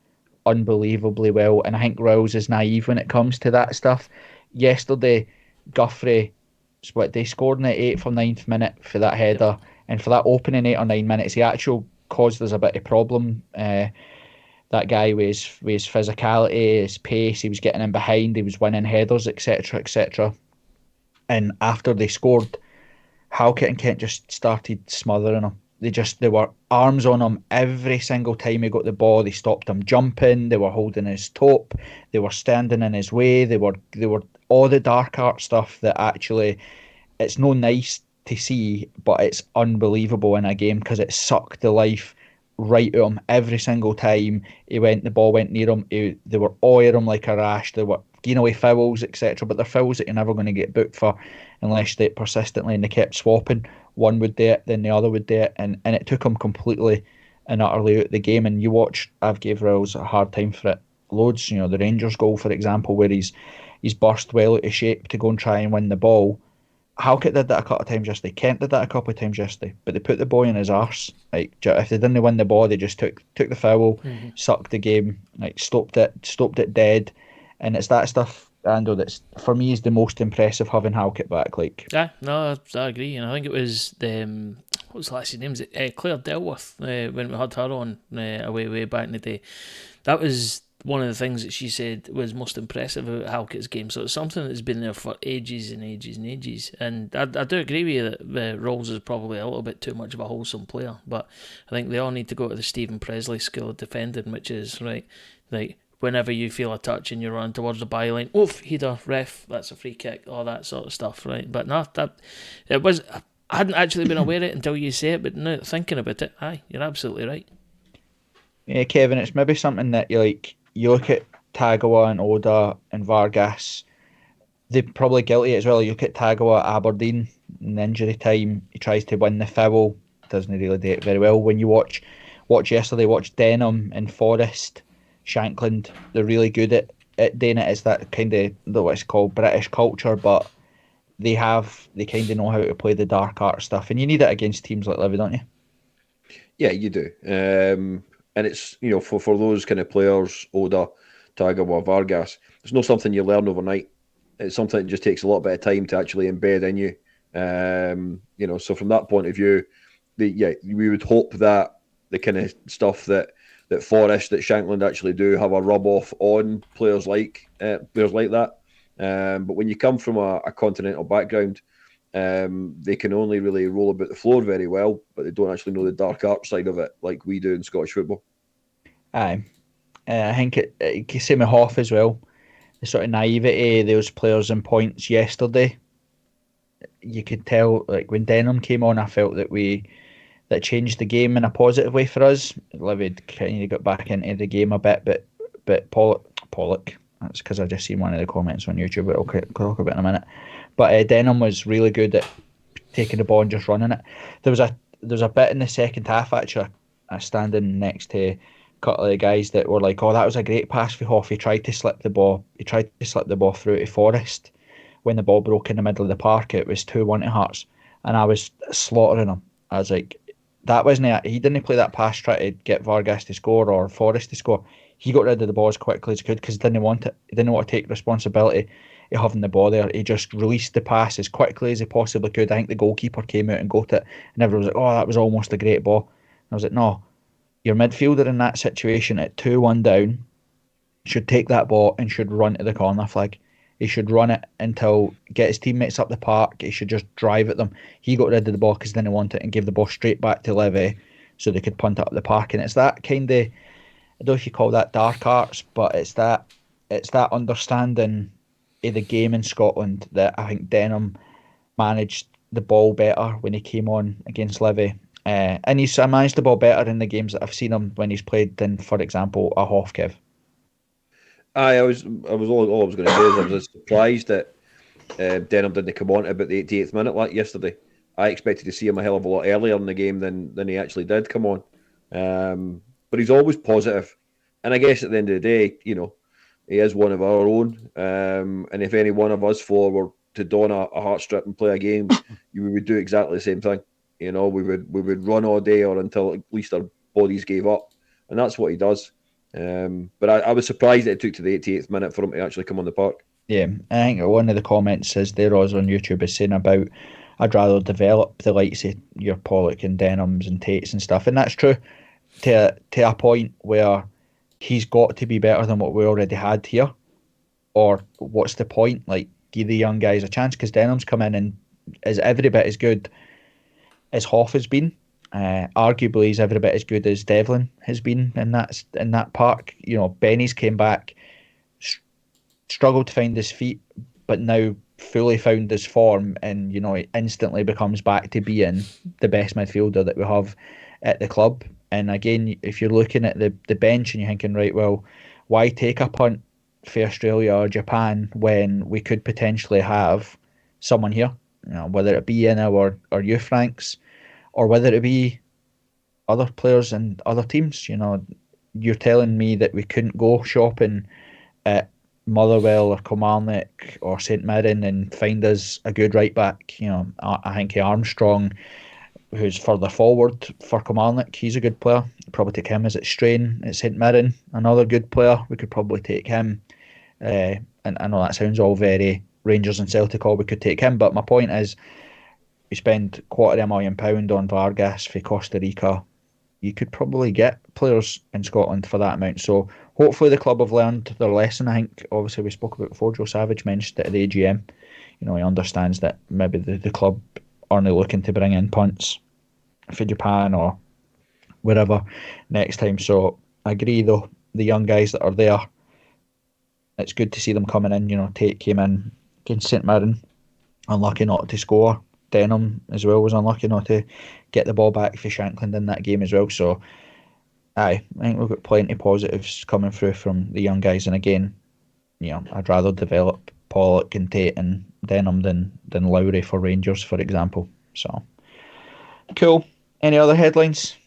unbelievably well, and I think Rowles is naive when it comes to that stuff. Yesterday, Guthrie, they scored in the 8th or 9th minute for that header, and for that opening 8 or 9 minutes, he actually caused us a bit of problem. That guy with his physicality, his pace, he was getting in behind, he was winning headers, etc., etc. And after they scored, Halkett and Kent just started smothering him. They were arms on him every single time he got the ball. They stopped him jumping. They were holding his top. They were standing in his way. They were all the dark art stuff that actually it's no nice to see, but it's unbelievable in a game because it sucked the life right at him every single time the ball went near him. They were all at him like a rash. They were away fouls, etc. But they're fouls that you're never going to get booked for unless they persistently and they kept swapping. One would do it, then the other would do it, and it took him completely and utterly out the game. And you watch, I've gave Rowles a hard time for it loads. The Rangers goal, for example, where he's burst well out of shape to go and try and win the ball. Halkett did that a couple of times yesterday. Kent did that a couple of times yesterday. But they put the boy in his arse. Like, if they didn't win the ball, they just took the foul, sucked the game, stopped it dead. And it's that stuff, Ando, that's for me is the most impressive having Halkett back. Yeah, no, I agree. And I think it was what was the last name? Was it Claire Delworth when we had her on way back in the day? That was one of the things that she said was most impressive about Halkett's game. So it's something that's been there for ages and ages and ages. And I do agree with you that Rowles is probably a little bit too much of a wholesome player. But I think they all need to go to the Stephen Presley school of defending, which is, right, like, whenever you feel a touch and you're running towards the byline, oof, header, ref, that's a free kick, all that sort of stuff, right? But no, I hadn't actually been aware of it until you say it, but now thinking about it, aye, you're absolutely right. Yeah, Kevin, it's maybe something that you look at Tagawa and Oda and Vargas, they're probably guilty as well. You look at Tagawa at Aberdeen in the injury time, he tries to win the foul, doesn't really do it very well. When you watch yesterday, watch Denham and Forest, Shankland, they're really good at doing it. It's that kind of what it's called British culture, but they kind of know how to play the dark art stuff, and you need it against teams like Livy, don't you? Yeah, you do. And it's, for those kind of players, Oda, Tagawa, Vargas, it's not something you learn overnight. It's something that just takes a little bit of time to actually embed in you. So from that point of view, we would hope that the kind of stuff that Forest, that Shankland actually do have a rub off on players like that. But when you come from a continental background, they can only really roll about the floor very well, but they don't actually know the dark art side of it like we do in Scottish football. Aye. I think it same with Hoff as well. The sort of naivety of those players in points yesterday. You could tell, like when Denham came on, I felt that changed the game in a positive way for us. Livy kind of got back into the game a bit, but Pollock, That's because I just seen one of the comments on YouTube, but I'll talk about it in a minute. But Denham was really good at taking the ball and just running it. There was a bit in the second half actually. I was standing next to a couple of the guys that were like, "Oh, that was a great pass for Hoff. He tried to slip the ball. He tried to slip the ball through to Forrest. When the ball broke in the middle of the park, it was 2-1 to Hearts, and I was slaughtering him. I was like, that wasn't it. He didn't play that pass try to get Vargas to score or Forrest to score. He got rid of the ball as quickly as he could because he didn't want it. He didn't want to take responsibility of having the ball there. He just released the pass as quickly as he possibly could. I think the goalkeeper came out and got it, and everyone was like, "Oh, that was almost a great ball." And I was like, "No, your midfielder in that situation at 2-1 down should take that ball and should run to the corner flag. He should run it until get his teammates up the park. He should just drive at them. He got rid of the ball because he didn't want it and gave the ball straight back to Levy so they could punt it up the park. And it's that kind of, I don't know if you call that dark arts, but it's that understanding of the game in Scotland that I think Denham managed the ball better when he came on against Levy. And he's managed the ball better in the games that I've seen him when he's played than, for example, a Hoff, Kev. I was all I was going to say is I was surprised that Denham didn't come on about the 88th minute like yesterday. I expected to see him a hell of a lot earlier in the game than he actually did come on. But he's always positive. And I guess at the end of the day, you know, he is one of our own. And if any one of us four were to don a heart strip and play a game, we would do exactly the same thing. You know, we would run all day or until at least our bodies gave up. And that's what he does. But I was surprised that it took to the 88th minute for him to actually come on the park. Yeah, I think one of the comments is there was on YouTube is saying about I'd rather develop the likes of your Pollock and Denhams and Tates and stuff, and that's true to a point where he's got to be better than what we already had here, or what's the point? Like, give the young guys a chance because Denham's come in and is every bit as good as Hoff has been. Arguably, he's every bit as good as Devlin has been in that park. You know, Benny's came back, struggled to find his feet, but now fully found his form, and you know, he instantly becomes back to being the best midfielder that we have at the club. And again, if you're looking at the bench and you're thinking, right, well, why take a punt for Australia or Japan when we could potentially have someone here, you know, whether it be in our youth ranks or whether it be other players and other teams. You know, you're telling me that we couldn't go shopping at Motherwell or Kilmarnock or St Mirren and find us a good right back. You know, I think Armstrong, who's further forward for Kilmarnock, he's a good player. Probably take him as at Strain at St Mirren, another good player. We could probably take him. And I know that sounds all very Rangers and Celtic, all we could take him, but my point is, we spend £250,000 on Vargas for Costa Rica. You could probably get players in Scotland for that amount. So hopefully the club have learned their lesson. I think obviously we spoke about before, Joe Savage mentioned it at the AGM. You know, he understands that maybe the club aren't looking to bring in punts for Japan or wherever next time. So I agree though, the young guys that are there, it's good to see them coming in. You know, Tate came in against St Mirren, unlucky not to score. Denham as well was unlucky not to get the ball back for Shankland in that game as well. So I think we've got plenty of positives coming through from the young guys. And again, you know, I'd rather develop Pollock and Tate and Denham than Lowry for Rangers, for example. So cool. Any other headlines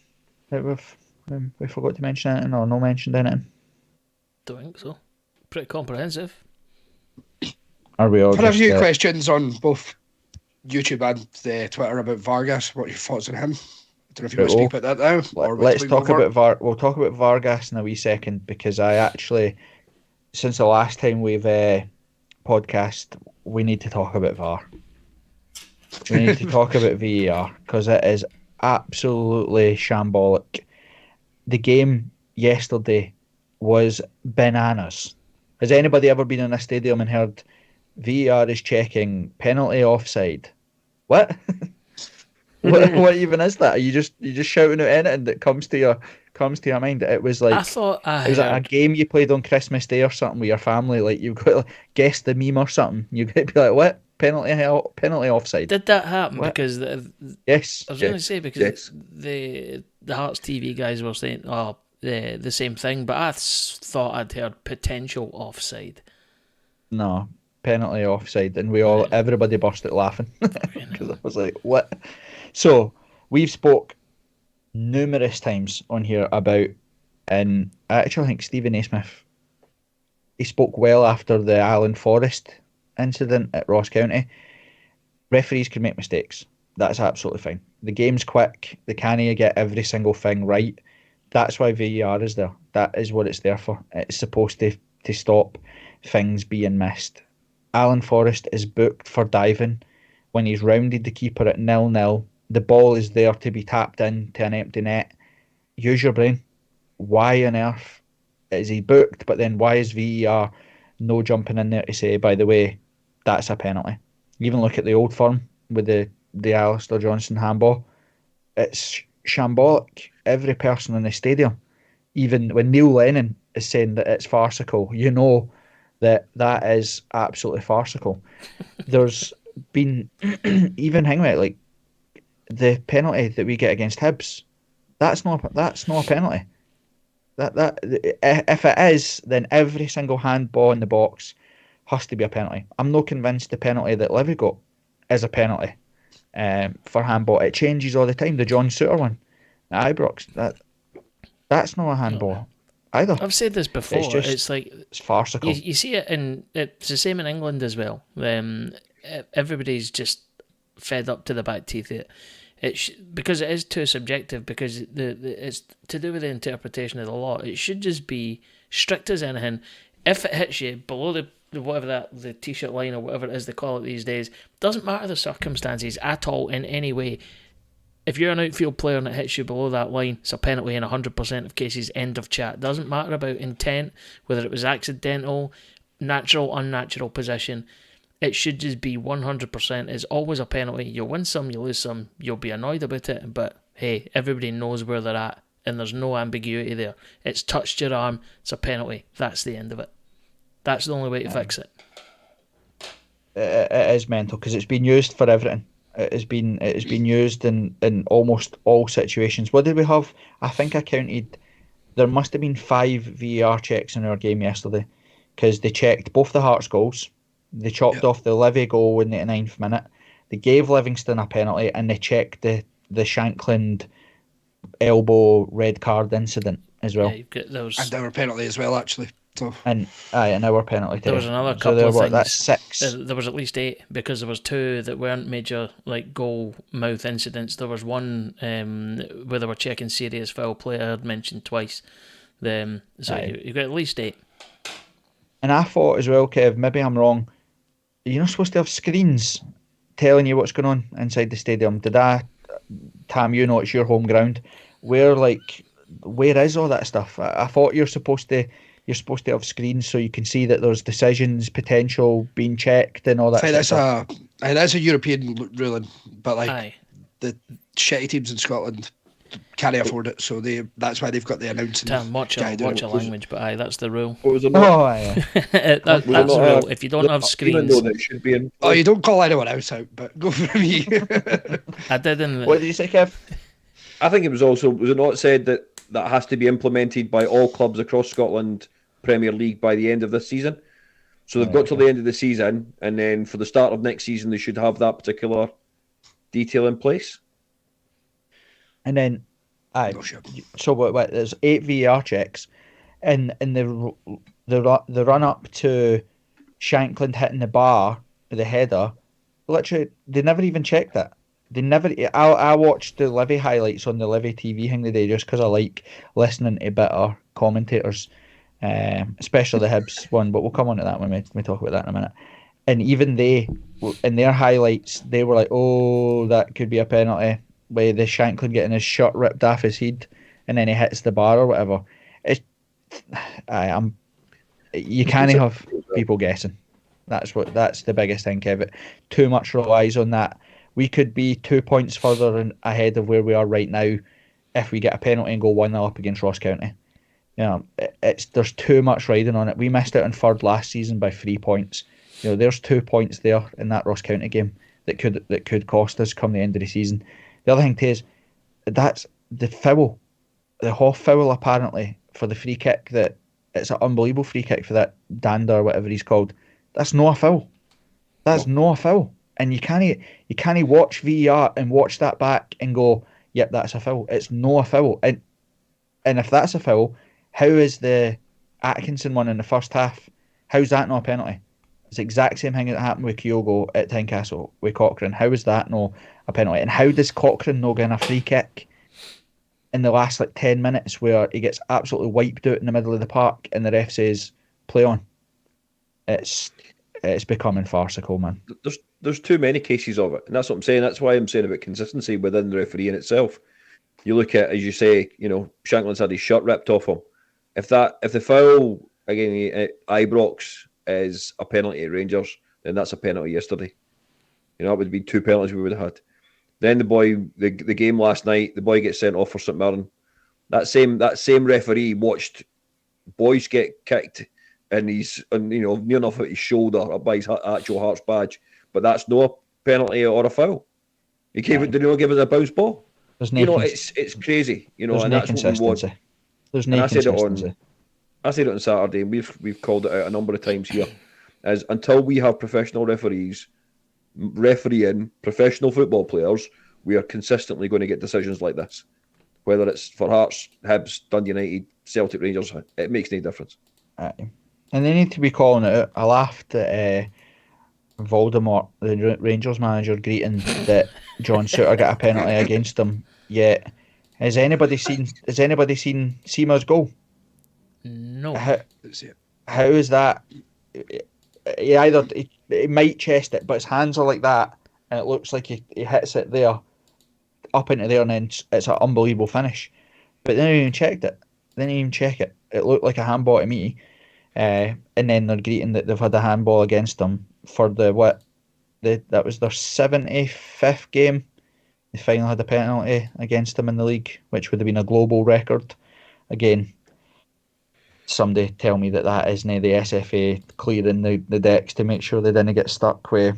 that we forgot to mention anything or no mentioned anything? Don't think so. Pretty comprehensive. Are we all I've had a just, few questions on both YouTube and Twitter about Vargas. What are your thoughts on him? I don't know if you want to speak about that now. Let's talk about we'll talk about Vargas in a wee second, because I actually, since the last time we've podcast, we need to talk about VAR. We need to talk about VAR because it is absolutely shambolic. The game yesterday was bananas. Has anybody ever been in a stadium and heard VAR is checking penalty offside? What? what even is that? Are you just shouting out anything that comes to your mind? It was like, I thought it was like a game you played on Christmas Day or something with your family. Like you've got to guess the meme or something. You got to be like, what? Penalty offside. Did that happen? What? Because yes, I was going to say because the Hearts TV guys were saying, oh, the same thing, but I thought I'd heard potential offside. No, penalty offside, and everybody burst out laughing because I was like, "What?" So we've spoke numerous times on here about, and I actually think Stephen A. Smith, he spoke well after the Alan Forrest incident at Ross County. Referees can make mistakes. That's absolutely fine. The game's quick. They can't get every single thing right. That's why VAR is there. That is what it's there for. It's supposed to stop things being missed. Alan Forrest is booked for diving when he's rounded the keeper at 0-0. The ball is there to be tapped into an empty net. Use your brain. Why on earth is he booked? But then why is VAR no jumping in there to say, by the way, that's a penalty? Even look at the Old Firm with the Alistair Johnson handball. It's shambolic. Every person in the stadium, even when Neil Lennon is saying that it's farcical, you know that is absolutely farcical. There's been even hang with it, like the penalty that we get against Hibs. That's not a penalty. That if it is, then every single handball in the box has to be a penalty. I'm not convinced the penalty that Levy got is a penalty for handball. It changes all the time. The John Suter one at Ibrox, that's not a handball either. I've said this before. It's farcical. You see it, and it's the same in England as well. Everybody's just fed up to the back teeth. Because it is too subjective, because it's to do with the interpretation of the law. It should just be strict as anything. If it hits you below the t-shirt line or whatever it is they call it these days, doesn't matter the circumstances at all in any way. If you're an outfield player and it hits you below that line, it's a penalty in 100% of cases. End of chat. Doesn't matter about intent, whether it was accidental, natural, unnatural position. It should just be 100%. It's always a penalty. You'll win some, you lose some. You'll be annoyed about it, but hey, everybody knows where they're at, and there's no ambiguity there. It's touched your arm. It's a penalty. That's the end of it. That's the only way to fix it. It is mental because it's been used for everything. It has been used in almost all situations. What did we have? I think I counted. There must have been 5 VAR checks in our game yesterday because they checked both the Hearts goals. They chopped off the Levy goal in the 89th minute. They gave Livingston a penalty, and they checked the Shankland elbow red card incident as well. Yeah, you've got those. And our penalty as well, actually. So. And an hour penalty. There was another couple of things. That's 6. There was at least 8 because there was 2 that weren't major goal mouth incidents. There was one where they were checking serious foul play. I had mentioned twice. You've got at least 8. And I thought as well, Kev, maybe I'm wrong. You're not supposed to have screens telling you what's going on inside the stadium. Tam, you know it's your home ground. Where is all that stuff? I thought you're supposed to have screens so you can see that there's decisions, potential being checked and all that. That's a European ruling, but the shitty teams in Scotland can't afford it, so that's why they've got the announcing. Tam, watch a language, but that's the rule. That's the rule. If you don't have screens, you don't call anyone else out, but go for me. I didn't. What did you say, Kev? I think was it not said that has to be implemented by all clubs across Scotland Premier League by the end of this season? So they've got till the end of the season, and then for the start of next season, they should have that particular detail in place. And then, so what? There's 8 VAR checks, and the run up to Shankland hitting the bar, the header. Literally, they never even checked that. They never. I watched the Levy highlights on the Levy TV thing today just because I like listening to better commentators, especially the Hibs one. But we'll come on to that when we talk about that in a minute. And even they, in their highlights, they were like, "Oh, that could be a penalty." By the Shankland getting his shirt ripped off his head, and then he hits the bar or whatever. You can't have people guessing. That's the biggest thing, Kevin. Too much relies on that. We could be 2 points further ahead of where we are right now if we get a penalty and go 1-0 up against Ross County. There's too much riding on it. We missed out on third last season by 3 points. There's 2 points there in that Ross County game that could cost us come the end of the season. The other thing too is that's the foul. the Hoff foul apparently for the free kick, that it's an unbelievable free kick for that Danda or whatever he's called. That's not a foul. That's not a foul. And you can't watch VAR and watch that back and go, yep, that's a foul. It's not a foul. And if that's a foul, how is the Atkinson one in the first half? How's that not a penalty? It's the exact same thing that happened with Kyogo at Tynecastle with Cochrane. How is that not a penalty? And how does Cochrane not get a free kick in the last 10 minutes where he gets absolutely wiped out in the middle of the park and the ref says play on? It's becoming farcical, man. There's too many cases of it, and that's what I'm saying. That's why I'm saying about consistency within the refereeing itself. You look at, as you say, Shankland's had his shirt ripped off him. If the foul again at Ibrox is a penalty at Rangers, then that's a penalty yesterday. It would be 2 penalties we would have had. Then the game last night, the boy gets sent off for St Mirren. That same referee watched boys get kicked and he's near enough at his shoulder or by his actual Hearts badge, but that's no penalty or a foul. He gave it. Did he not give it a bounce ball? There's no it's crazy. There's and no that's consistency. What we want. There's no consistency. I said it on Saturday, and we've called it out a number of times here. As until we have professional referees refereeing professional football players, we are consistently going to get decisions like this. Whether it's for Hearts, Hibs, Dundee United, Celtic, Rangers, it makes no difference. And they need to be calling it out. I laughed at Voldemort, the Rangers manager, greeting that John Souttar got a penalty against him. Yet, has anybody seen Seamer's goal? No. How is that? He might chest it, but his hands are like that, and it looks like he hits it there, up into there, and then it's an unbelievable finish. But they didn't even check it. They didn't even check it. It looked like a handball to me. And then they're greeting that they've had a handball against them for that was their 75th game. They finally had a penalty against them in the league, which would have been a global record. Again, somebody tell me that isn't the SFA clearing the decks to make sure they didn't get stuck with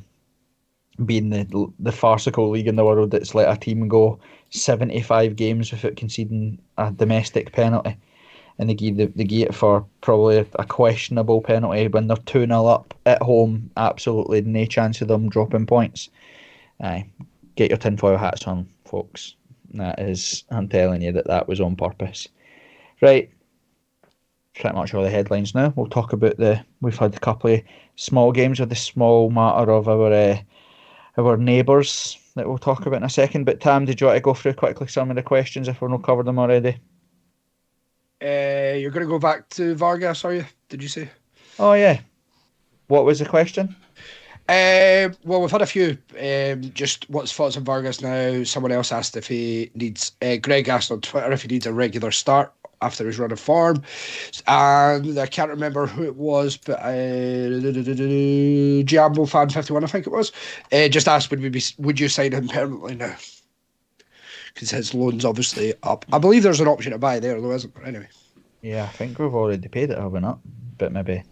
being the farcical league in the world that's let a team go 75 games without conceding a domestic penalty. And they give it for probably a questionable penalty when they're 2-0 up at home. Absolutely no chance of them dropping points. Get your tinfoil hats on, folks. I'm telling you that was on purpose. Right. Pretty much all the headlines now. We'll talk about we've had a couple of small games with the small matter of our neighbours that we'll talk about in a second. But Tam, did you want to go through quickly some of the questions if we've not covered them already? You're going to go back to Vargas, are you? Did you say? Oh, yeah. What was the question? Well, we've had a few. Just what's thoughts on Vargas now? Someone else asked if he needs... Greg asked on Twitter if he needs a regular start after his run of form. And I can't remember who it was, but Giambo Fan 51, I think it was, just asked, would you sign him permanently now? Because his loan's obviously up. I believe there's an option to buy there, though, isn't there? Anyway. Yeah, I think we've already paid it, have we not? But maybe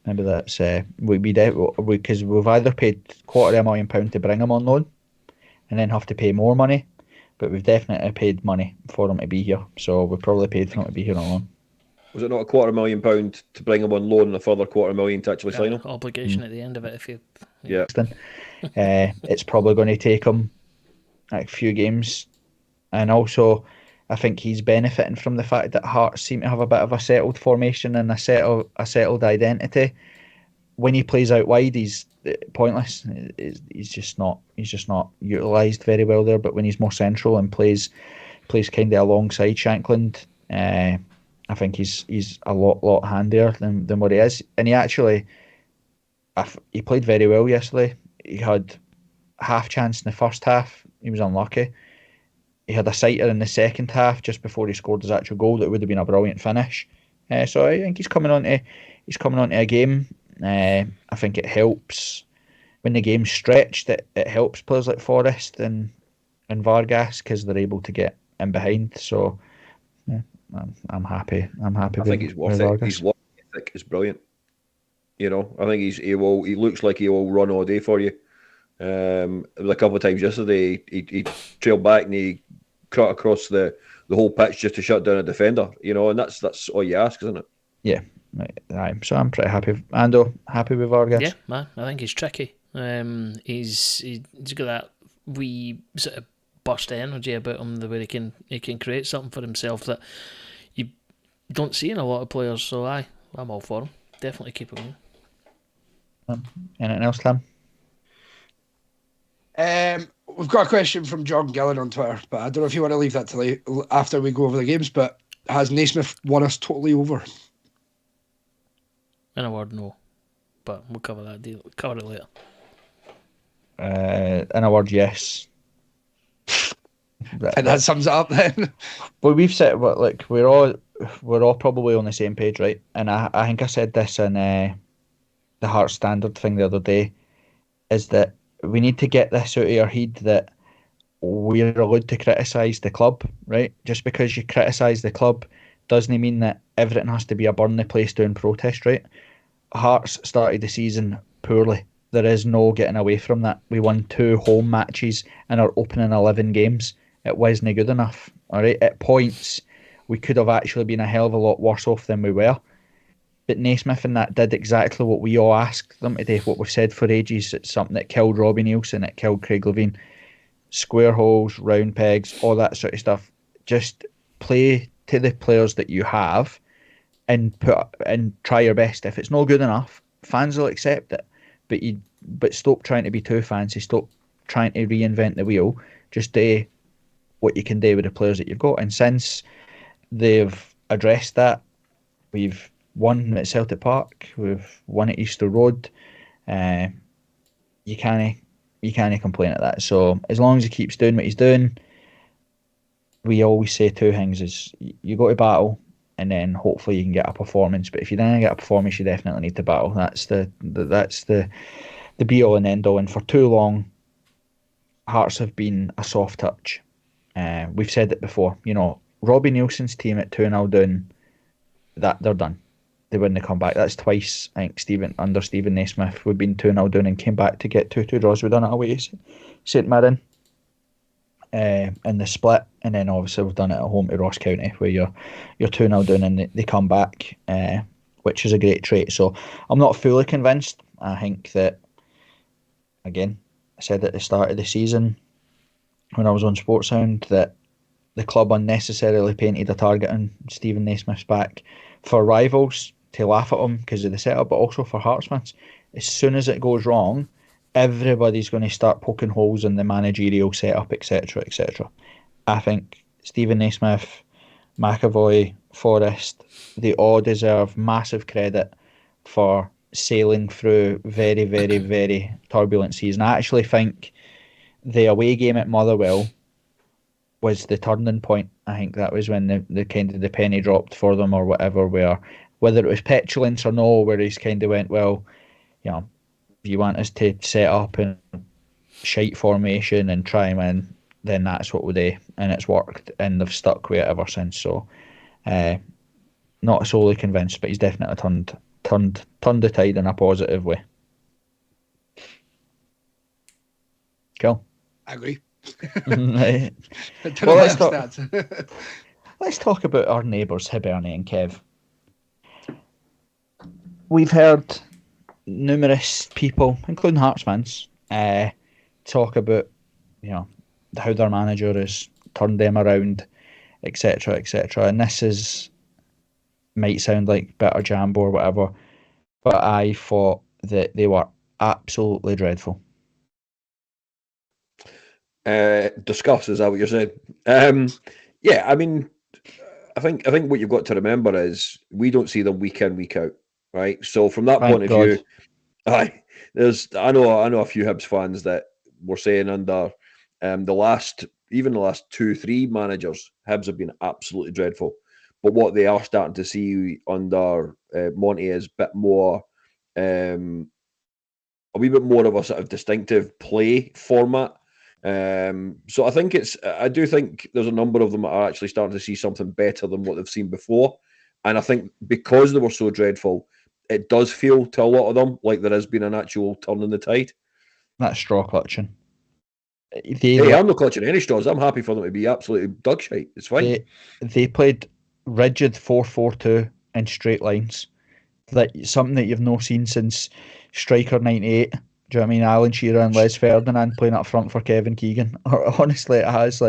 that's because we've either paid £250,000 to bring him on loan, and then have to pay more money. But we've definitely paid money for him to be here, so we probably paid for him to be here on loan. Was it not £250,000 to bring him on loan and a further £250,000 to actually sign him? Obligation at the end of it if you. Yeah. It's probably going to take him a few games, and also I think he's benefiting from the fact that Hearts seem to have a bit of a settled formation and a settled identity. When he plays out wide, he's pointless. He's just not utilised very well there. But when he's more central and plays kind of alongside Shankland, I think he's a lot handier than what he is. And he played very well yesterday. He had half chance in the first half. He was unlucky. He had a sighter in the second half just before he scored his actual goal. That would have been a brilliant finish. So I think he's coming on to a game. I think it helps when the game's stretched. It helps players like Forrest and Vargas because they're able to get in behind. So yeah, I'm happy. I think he's worth it. His work ethic is brilliant. I think he looks like he will run all day for you. A couple of times yesterday, he trailed back and he cut across the the whole pitch just to shut down a defender, and that's all you ask, isn't it? Yeah, right. So I'm pretty happy. Ando, happy with Vargas? Yeah, man, I think he's tricky. He's got that wee sort of burst energy about him, the way he can create something for himself that you don't see in a lot of players. So I'm all for him. Definitely keep him in. Anything else, Tim? We've got a question from John Gillen on Twitter, but I don't know if you want to leave that till after we go over the games. But has Naismith won us totally over? In a word, no. But we'll cover it later. In a word, yes. And that sums it up then. Well, we've said, like, we're all probably on the same page, right? And I think I said this in the Hearts Standard thing the other day, is that we need to get this out of our head that we're allowed to criticise the club, right? Just because you criticise the club doesn't mean that everything has to be a burn the place doing protest, right? Hearts started the season poorly. There is no getting away from that. We won 2 home matches in our opening 11 games. It wasn't good enough. All right, at points we could have actually been a hell of a lot worse off than we were. But Naismith and that did exactly what we all asked them to do, what we've said for ages. It's something that killed Robbie Nielsen, it killed Craig Levein. Square holes, round pegs, all that sort of stuff. Just play to the players that you have and try your best. If it's not good enough, fans will accept it. But stop trying to be too fancy. Stop trying to reinvent the wheel. Just do what you can do with the players that you've got. And since they've addressed that, we've won at Celtic Park, we've won at Easter Road. You can't complain at that. So as long as he keeps doing what he's doing, we always say 2 things: is you go to battle, and then hopefully you can get a performance. But if you don't get a performance, you definitely need to battle. That's the be all and end all. And for too long, Hearts have been a soft touch. We've said it before. Robbie Nielsen's team at 2-0 down, that they're done. They wouldn't come back. That's twice, I think, under Stephen Naismith, we've been 2-0 down and came back to get 2-2 draws. We've done it away at St Mirren in the split, and then obviously we've done it at home to Ross County, where you're 2-0 down and they come back, which is a great trait. So I'm not fully convinced. I think that, again, I said at the start of the season when I was on Sportsound that the club unnecessarily painted a target on Stephen Naismith's back for rivals to laugh at him because of the setup, but also for Hearts fans. As soon as it goes wrong, everybody's going to start poking holes in the managerial setup, etc., etc. I think Stephen Naismith, McAvoy, Forrest, they all deserve massive credit for sailing through very, very, very turbulent season. I actually think the away game at Motherwell was the turning point. I think that was when the kind of the penny dropped for them or whatever, where whether it was petulance or no, where he's kind of went, well, if you want us to set up in shite formation and try and win, then that's what we'll do. And it's worked, and they've stuck with it ever since. So not solely convinced, but he's definitely turned the tide in a positive way. Cool. I agree. Right. Well, let's talk about our neighbours, Hibernia and Kev. We've heard numerous people, including Hearts fans, talk about how their manager has turned them around, etc., etc. And this might sound like bitter jambo or whatever, but I thought that they were absolutely dreadful. Discuss, is that what you're saying? Yeah, I mean, I think what you've got to remember is we don't see them week in, week out, right? So from that point of view, I know a few Hibs fans that were saying under the last 2-3 managers, Hibs have been absolutely dreadful. But what they are starting to see under Monty is a wee bit more of a sort of distinctive play format. So I do think there's a number of them that are actually starting to see something better than what they've seen before. And I think because they were so dreadful, it does feel to a lot of them like there has been an actual turn in the tide. That's straw clutching. Hey, I'm not clutching any straws. I'm happy for them to be absolutely dog shite. It's fine. They played rigid 4-4-2 in straight lines. Something that you've not seen since Striker 98. Do you know what I mean? Alan Shearer and Les Ferdinand playing up front for Kevin Keegan. Honestly, it has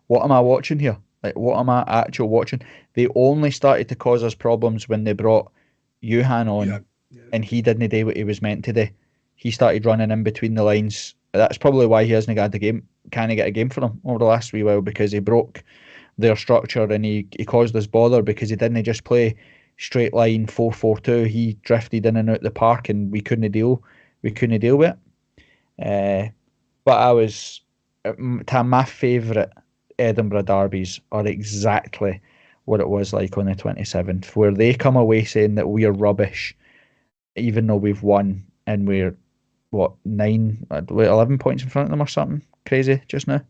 what am I watching here? Like, what am I actually watching? They only started to cause us problems when they brought Johan on, and he didn't do what he was meant to do. He started running in between the lines. That's probably why he hasn't got the game. Can't get a game for them over the last wee while, because he broke their structure and he caused us bother because he didn't just play straight line 4-4-2. He drifted in and out the park and we couldn't deal with it. But my favourite Edinburgh derbies are exactly what it was like on the 27th, where they come away saying that we are rubbish, even though we've won, and we're 11 points in front of them or something crazy just now.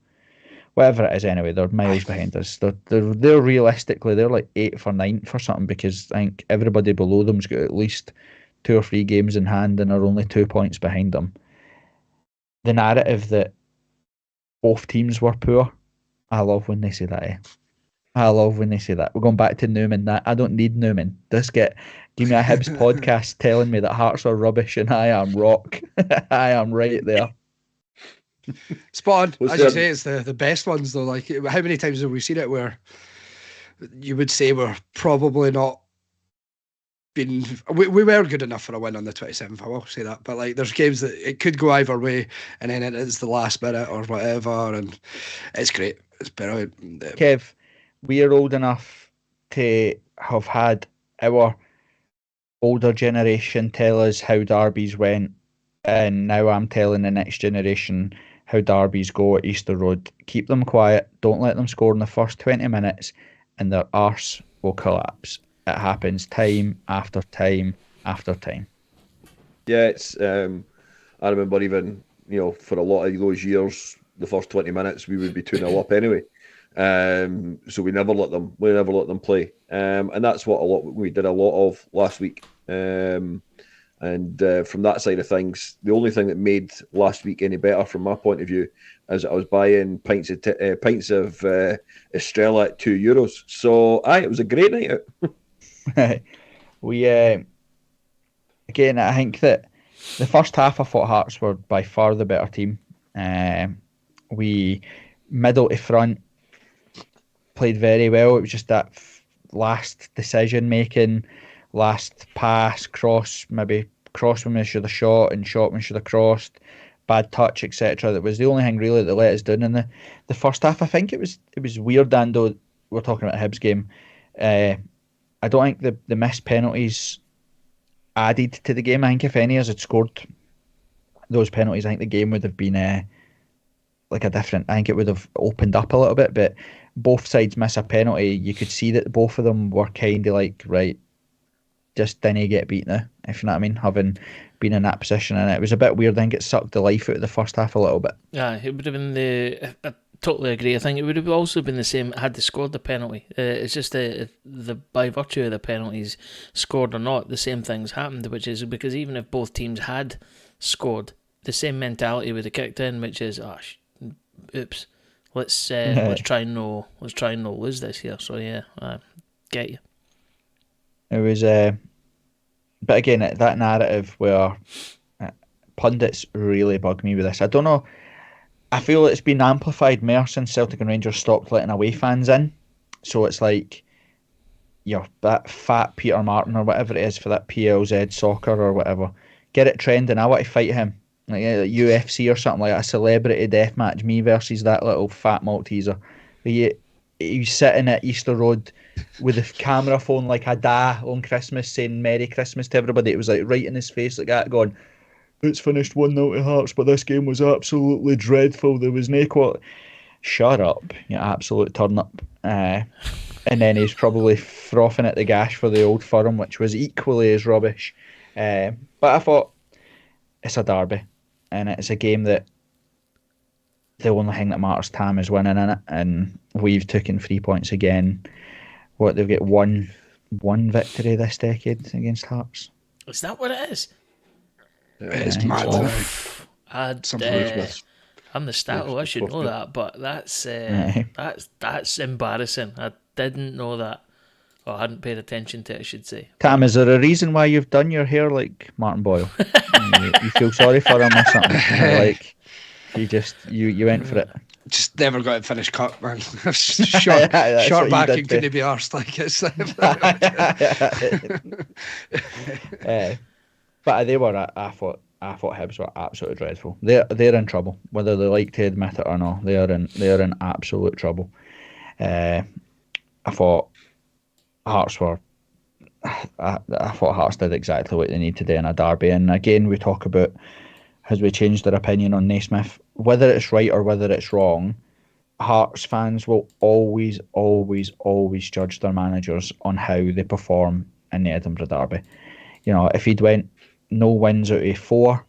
Whatever it is, anyway, they're miles behind us. They're realistically, they're like 8th or 9th or something, because I think everybody below them's got at least 2 or 3 games in hand and are only 2 points behind them. The narrative that both teams were poor, I love when they say that. I love when they say that. We're going back to Newman. That I don't need Newman. Give me a Hibs podcast telling me that Hearts are rubbish and I am rock. I am right there. Spot on. As you say, it's the best ones though. Like, how many times have we seen it where you would say we're probably not been... We were good enough for a win on the 27th, I will say that. But like, there's games that it could go either way, and then it is the last minute or whatever, and it's great. It's brilliant. Kev, we are old enough to have had our older generation tell us how derbies went, and now I'm telling the next generation how derbies go at Easter Road. Keep them quiet, don't let them score in the first 20 minutes, and their arse will collapse. It happens time after time after time. Yeah, it's I remember even, for a lot of those years, the first 20 minutes we would be 2-0 up anyway. So we never let them play. And that's what we did a lot of last week. And from that side of things, the only thing that made last week any better from my point of view is I was buying pints of Estrella at €2. So it was a great night out. We again, I think that the first half I thought Hearts were by far the better team. We middle to front played very well. It was just that last decision making, last pass, cross when we should have shot and shot when we should have crossed, bad touch, etc. That was the only thing really that let us down in the first half. I think it was weird, Ando. We're talking about a Hibs game. I don't think the missed penalties added to the game. I think if any of us had scored those penalties, I think the game would have been I think it would have opened up a little bit. But both sides miss a penalty. You could see that both of them were kind of like, right, just didn't get beat now, if you know what I mean, having been in that position. And it was a bit weird. I think it sucked the life out of the first half a little bit. Yeah, it would have been I totally agree. I think it would have also been the same had they scored the penalty. It's just the by virtue of the penalties, scored or not, the same things happened, which is because even if both teams had scored, the same mentality would have kicked in, which is, oops, let's try and not lose this here. So yeah, get you. It was, but again, that narrative where pundits really bug me with this. I don't know. I feel it's been amplified more since Celtic and Rangers stopped letting away fans in. So it's like, that fat Peter Martin or whatever it is for that PLZ soccer or whatever. Get it trending. I want to fight him. Like UFC or something like that. A celebrity death match. Me versus that little fat Malteser. He's sitting at Easter Road with a camera phone like a da on Christmas saying Merry Christmas to everybody. It was like right in his face like that, going, it's finished 1-0 to Hearts, but this game was absolutely dreadful. There was no quality. Shut up, you absolute turnip. And then he's probably frothing at the gash for the Old Firm, which was equally as rubbish. But I thought, it's a derby, and it's a game that the only thing that matters, Tam, is winning in it, and we've taken 3 points again. They've got one victory this decade against Hearts. Is that what it is? It's mad. I'd I'm the stat. I should know that, but that's embarrassing. I didn't know that. Or I hadn't paid attention to it, I should say. Tam, is there a reason why you've done your hair like Martin Boyle? you feel sorry for him or something? Or like you went for it. Just never got it finished cut, man. short back and couldn't be arsed like it's. But they were. I thought Hibs were absolutely dreadful. They're in trouble, whether they like to admit it or not. They are in absolute trouble. I thought Hearts were. I thought Hearts did exactly what they need to do in a derby. And again, we talk about has we changed their opinion on Naismith, whether it's right or whether it's wrong. Hearts fans will always, always, always judge their managers on how they perform in the Edinburgh derby. You know, if he'd went no wins out of 4,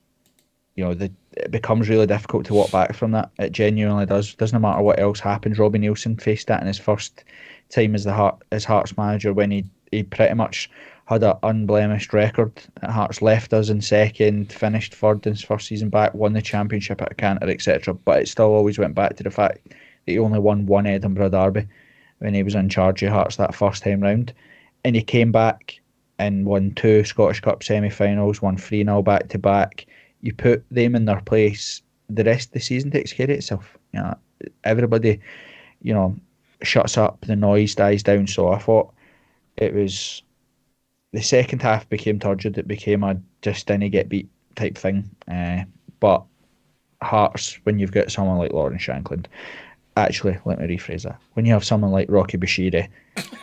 you know, it becomes really difficult to walk back from that. It genuinely does. Doesn't matter what else happens. Robbie Nielsen faced that in his first time as Hearts manager when he pretty much had an unblemished record at Hearts, left us in second, finished third in his first season back, won the championship at Canter, etc. But it still always went back to the fact that he only won one Edinburgh derby when he was in charge of Hearts that first time round. And he came back and won 2 Scottish Cup semi-finals, won 3-0 back-to-back. You put them in their place, the rest of the season takes care of itself. You know, everybody, you know, shuts up, the noise dies down. So I thought it was... The second half became turgid. It became a just didn't get beat type thing. But Hearts, when you've got someone like Lawrence Shankland, actually, let me rephrase that. When you have someone like Rocky Bashiri,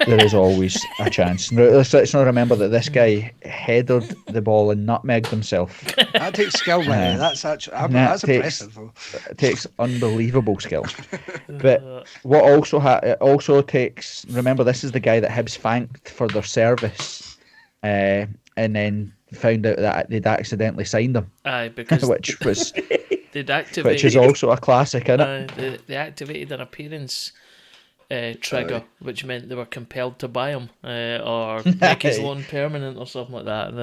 there is always a chance. Let's not remember that this guy headed the ball and nutmegged himself. That takes skill, man. That's impressive. It takes unbelievable skill. But what it also takes. Remember, this is the guy that Hibs thanked for their service. And then found out that they'd accidentally signed him. Aye, because which is also a classic, isn't it? They activated an appearance trigger, which meant they were compelled to buy him or make his loan permanent or something like that.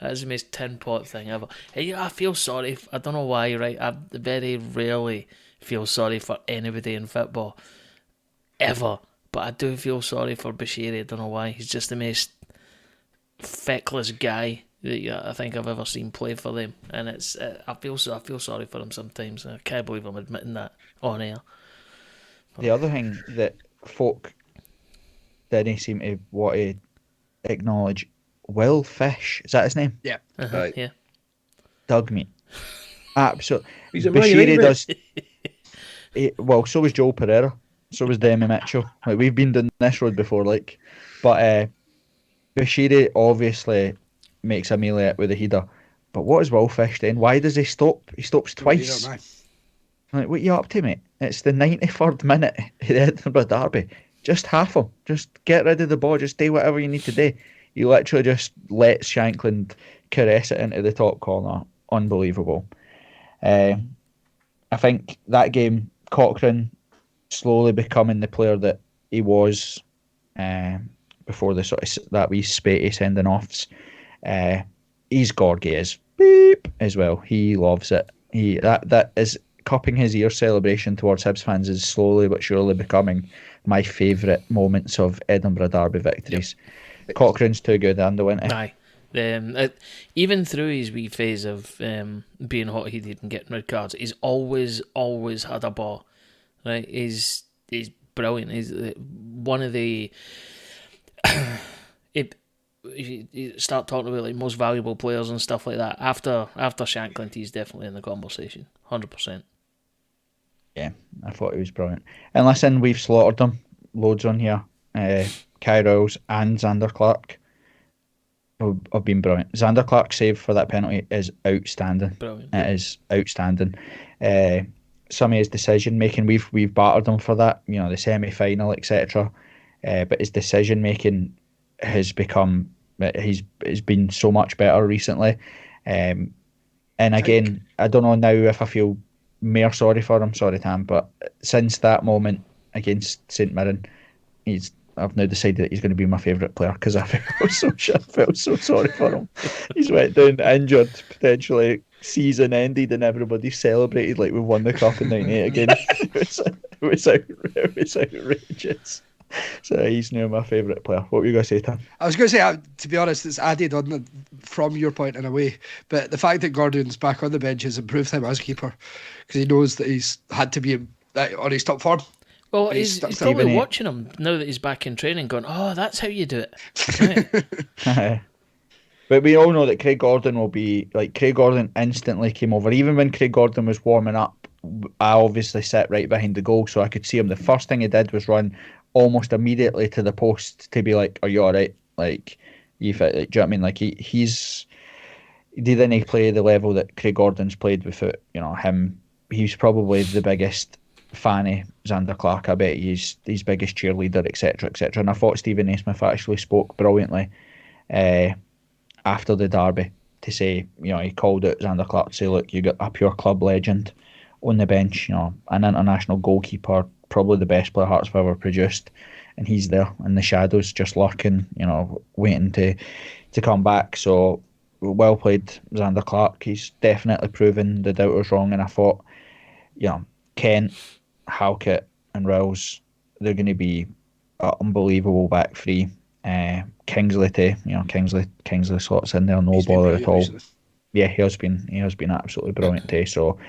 That is the most tin pot thing ever. Hey, I feel sorry. I don't know why, right? I very rarely feel sorry for anybody in football, ever. But I do feel sorry for Bashiri. I don't know why. He's just the most feckless guy that I think I've ever seen play for them, and it's I feel sorry for him sometimes. I can't believe I'm admitting that on air. The other thing that folk didn't seem to want to acknowledge, Will Fish, is that his name? Yeah, right. Yeah. Dug me, absolutely. He's a Bashiri does. Well, so was Joel Pereira, so was Demi Mitchell. Like, we've been down this road before, like, but. Bashiri obviously makes a melee with the header, but what is Will Fish then? Why does he stop? He stops twice. Like, what are you up to, mate? It's the 93rd minute of the Edinburgh derby. Just half him. Just get rid of the ball. Just do whatever you need to do. He literally just lets Shankland caress it into the top corner. Unbelievable. I think that game, Cochrane slowly becoming the player that he was before the sort of that wee spatey sending offs. He's gorgeous beep as well. He loves it. That is cupping his ear celebration towards Hibs fans is slowly but surely becoming my favourite moments of Edinburgh derby victories. Yep. Cochrane's too good, Ando, isn't he? Aye. Even through his wee phase of being hot-headed and getting red cards, he's always had a ball. Right? He's brilliant. He's one of the... you start talking about like most valuable players and stuff like that. After Shankland, he's definitely in the conversation, 100%. Yeah, I thought he was brilliant. And listen, we've slaughtered them loads on here. Kai Royals and Xander Clark have been brilliant. Xander Clark's save for that penalty is outstanding. Brilliant. It is outstanding. Some of his decision making, we've battered him for that. You know, the semi final, etc. But his decision making has become he's been so much better recently. And again, I don't know now if I feel more sorry for him. Sorry, Tam, but since that moment against St Mirren, I've now decided that he's going to be my favourite player because I felt so sorry for him. He's went down injured, potentially season ended and everybody celebrated like we won the cup in '98 again. It was outrageous. So he's now my favourite player. What were you going to say, Tom? I was going to say, to be honest, it's added on from your point in a way. But the fact that Gordon's back on the bench has improved him as keeper because he knows that he's had to be on his top form. Well, he's probably watching him now that he's back in training going, oh, that's how you do it. Right. But we all know that Craig Gordon will be, like, Craig Gordon instantly came over. Even when Craig Gordon was warming up, I obviously sat right behind the goal so I could see him. The first thing he did was run almost immediately to the post to be like, are you all right? Like, do you know what I mean? Like, he didn't play the level that Craig Gordon's played without, him. He's probably the biggest fan of Xander Clark. I bet he's his biggest cheerleader, etc., etc. And I thought Stephen Naismith actually spoke brilliantly after the derby to say, he called out Xander Clark to say, look, you got a pure club legend on the bench, an international goalkeeper, probably the best player Hearts have ever produced, and he's there in the shadows just lurking, waiting to come back. So well played, Xander Clark. He's definitely proven the doubters wrong, and I thought, Kent, Halkett and Wills, they're going to be an unbelievable back three. Kingsley too, Kingsley slots in there, no bother at all. Yeah, he has been absolutely brilliant too. So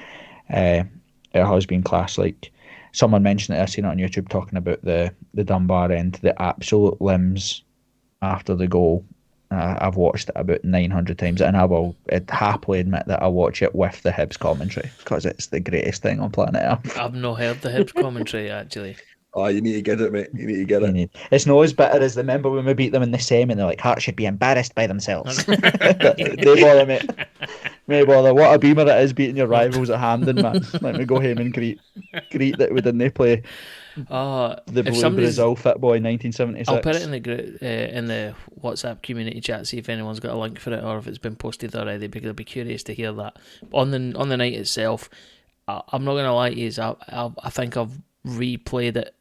it has been class. Like someone mentioned it, I've seen it on YouTube talking about the Dunbar end, the absolute limbs after the goal. I've watched it about 900 times, and I will happily admit that I watch it with the Hibs commentary because it's the greatest thing on planet Earth. I've not heard the Hibs commentary actually. Oh, you need to get it, mate. You need to get it. It's not as bitter as remember when we beat them in the semi and they're like, Hearts should be embarrassed by themselves. They bother, mate. May bother. What a beamer it is beating your rivals at Hampden, man. Let me go home and greet that we didn't play the Blue Brazil football in 1976. I'll put it in the WhatsApp community chat, see if anyone's got a link for it or if it's been posted already, because I'll be curious to hear that. On the night itself, I'm not going to lie to you, I think I've replayed it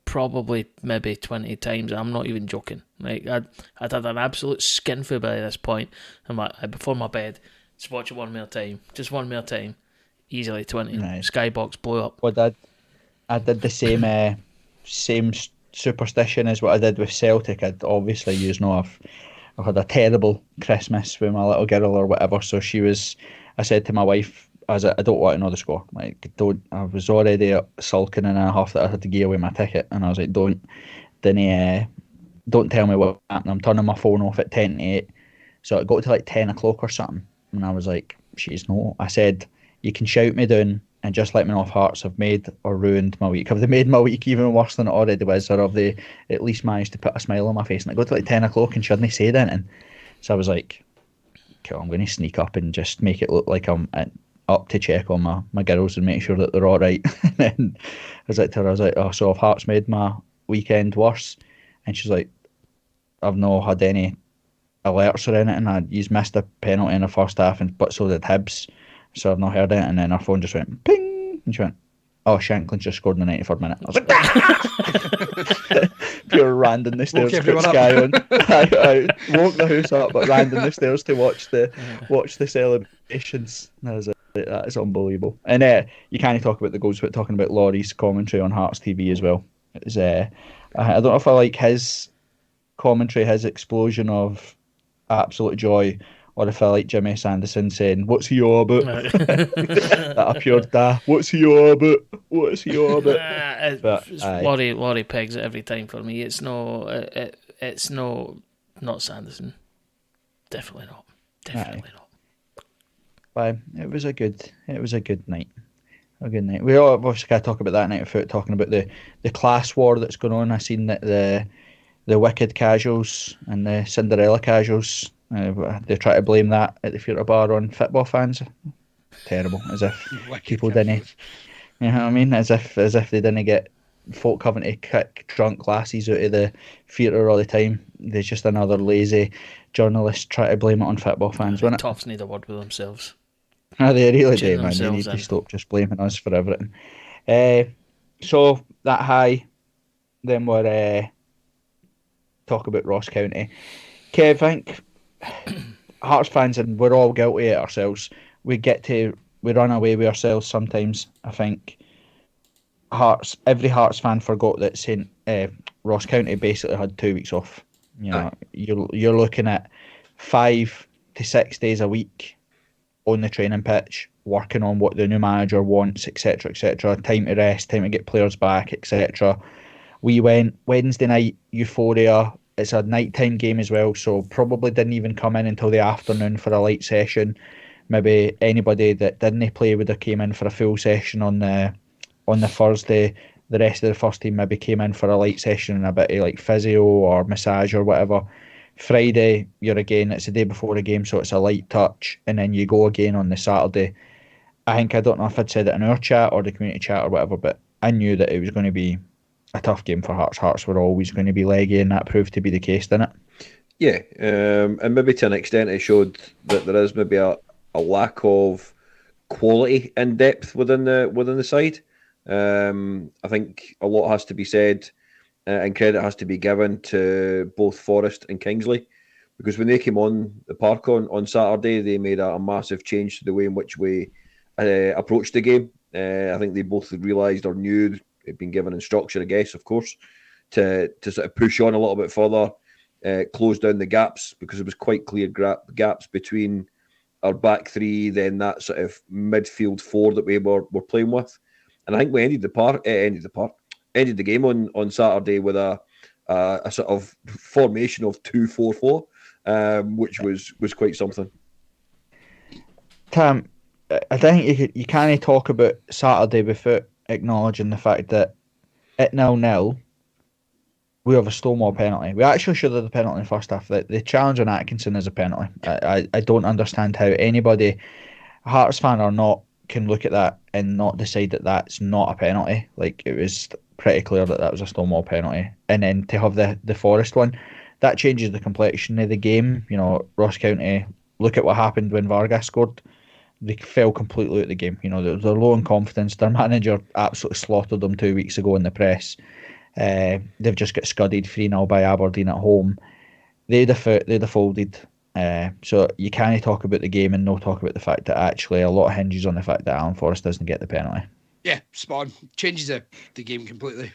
probably maybe 20 times. I'm not even joking. Like I'd had an absolute skinful by this point. I'm like, before my bed, just watch it one more time. Easily 20. Nice. Skybox blew up. Well, I did the same superstition as what I did with Celtic. I'd obviously I've had a terrible Christmas with my little girl or whatever. So I said to my wife, I don't want to know the score. Like, I was already sulking in a half that I had to give away my ticket, and I was like, don't tell me what happened. I'm turning my phone off at 10:08. So it got to like 10 o'clock or something, and I was like, I said, you can shout me down and just let me know if Hearts have made or ruined my week. Have they made my week even worse than it already was, or have they at least managed to put a smile on my face? And it got to like 10 o'clock and shouldn't say anything. So I was like, okay, I'm going to sneak up and just make it look like I'm up to check on my girls and make sure that they're all right. And then I was like to her, oh, so have Hearts made my weekend worse? And she's like, I've not had any alerts or anything. He's missed a penalty in the first half, but so did Hibs. So I've not heard it. And then her phone just went ping, and she went, oh, Shankland just scored in the 93rd minute. I was like, pure ran down the stairs, put Sky on. I woke the house up, but ran down the stairs to watch the celebrations. That is unbelievable. And you can't talk about the goals without talking about Laurie's commentary on Hearts TV as well. I don't know if I like his commentary, his explosion of absolute joy, or if I like Jimmy Sanderson saying, what's he all about? That appeared there. What's he all about? What's he all about? Laurie pegs it every time for me. It's not Sanderson. Definitely not. Not. But it was a good night. A good night. We all obviously got to talk about that night without talking about the class war that's going on. I seen that the wicked casuals and the Cinderella casuals, they try to blame that at the theatre bar on football fans. Terrible, as if people didn't. You know what I mean? As if they didn't get folk having to kick drunk lasses out of the theatre all the time. There's just another lazy journalist try to blame it on football fans. Toffs need a word with themselves. No, they really do, man. They need to stop just blaming us for everything. So that high, then we're talk about Ross County. Kev, I think Hearts fans, and we're all guilty of ourselves, we run away with ourselves sometimes. I think every Hearts fan forgot that Ross County basically had 2 weeks off. You know, you're looking at 5 to 6 days a week on the training pitch, working on what the new manager wants, etc., etc. Time to rest, time to get players back, etc. We went Wednesday night, Euphoria. It's a nighttime game as well, so probably didn't even come in until the afternoon for a light session. Maybe anybody that didn't play would have came in for a full session on the Thursday. The rest of the first team maybe came in for a light session and a bit of like physio or massage or whatever. Friday, it's the day before the game, so it's a light touch, and then you go again on the Saturday. I don't know if I'd said it in our chat or the community chat or whatever, but I knew that it was going to be a tough game for Hearts. Hearts were always going to be leggy, and that proved to be the case, didn't it? Yeah, and maybe to an extent it showed that there is maybe a lack of quality in depth within the side. I think a lot has to be said, and credit has to be given to both Forest and Kingsley, because when they came on the park on Saturday, they made a massive change to the way in which we approached the game. I think they both realised or knew, they'd been given instruction, I guess, of course, to sort of push on a little bit further, close down the gaps, because it was quite clear gaps between our back three, then that sort of midfield four that we were playing with. And I think we ended the game on Saturday with a sort of formation of 2-4-4, which was quite something. Tam, I think you can't talk about Saturday without acknowledging the fact that at 0-0, we have a Stonewall penalty. We actually should have the penalty in the first half. The challenge on Atkinson is a penalty. I don't understand how anybody, Hearts fan or not, can look at that and not decide that that's not a penalty. Like, it was pretty clear that was a Stonewall penalty. And then to have the Forest one, that changes the complexion of the game. You know, Ross County, look at what happened when Vargas scored. They fell completely out of the game. You know, they're low in confidence. Their manager absolutely slaughtered them 2 weeks ago in the press. They've just got scudded 3-0 by Aberdeen at home. They'd have folded. So you can't talk about the game and no talk about the fact that actually a lot hinges on the fact that Alan Forrest doesn't get the penalty. Yeah, spot on. Changes the game completely.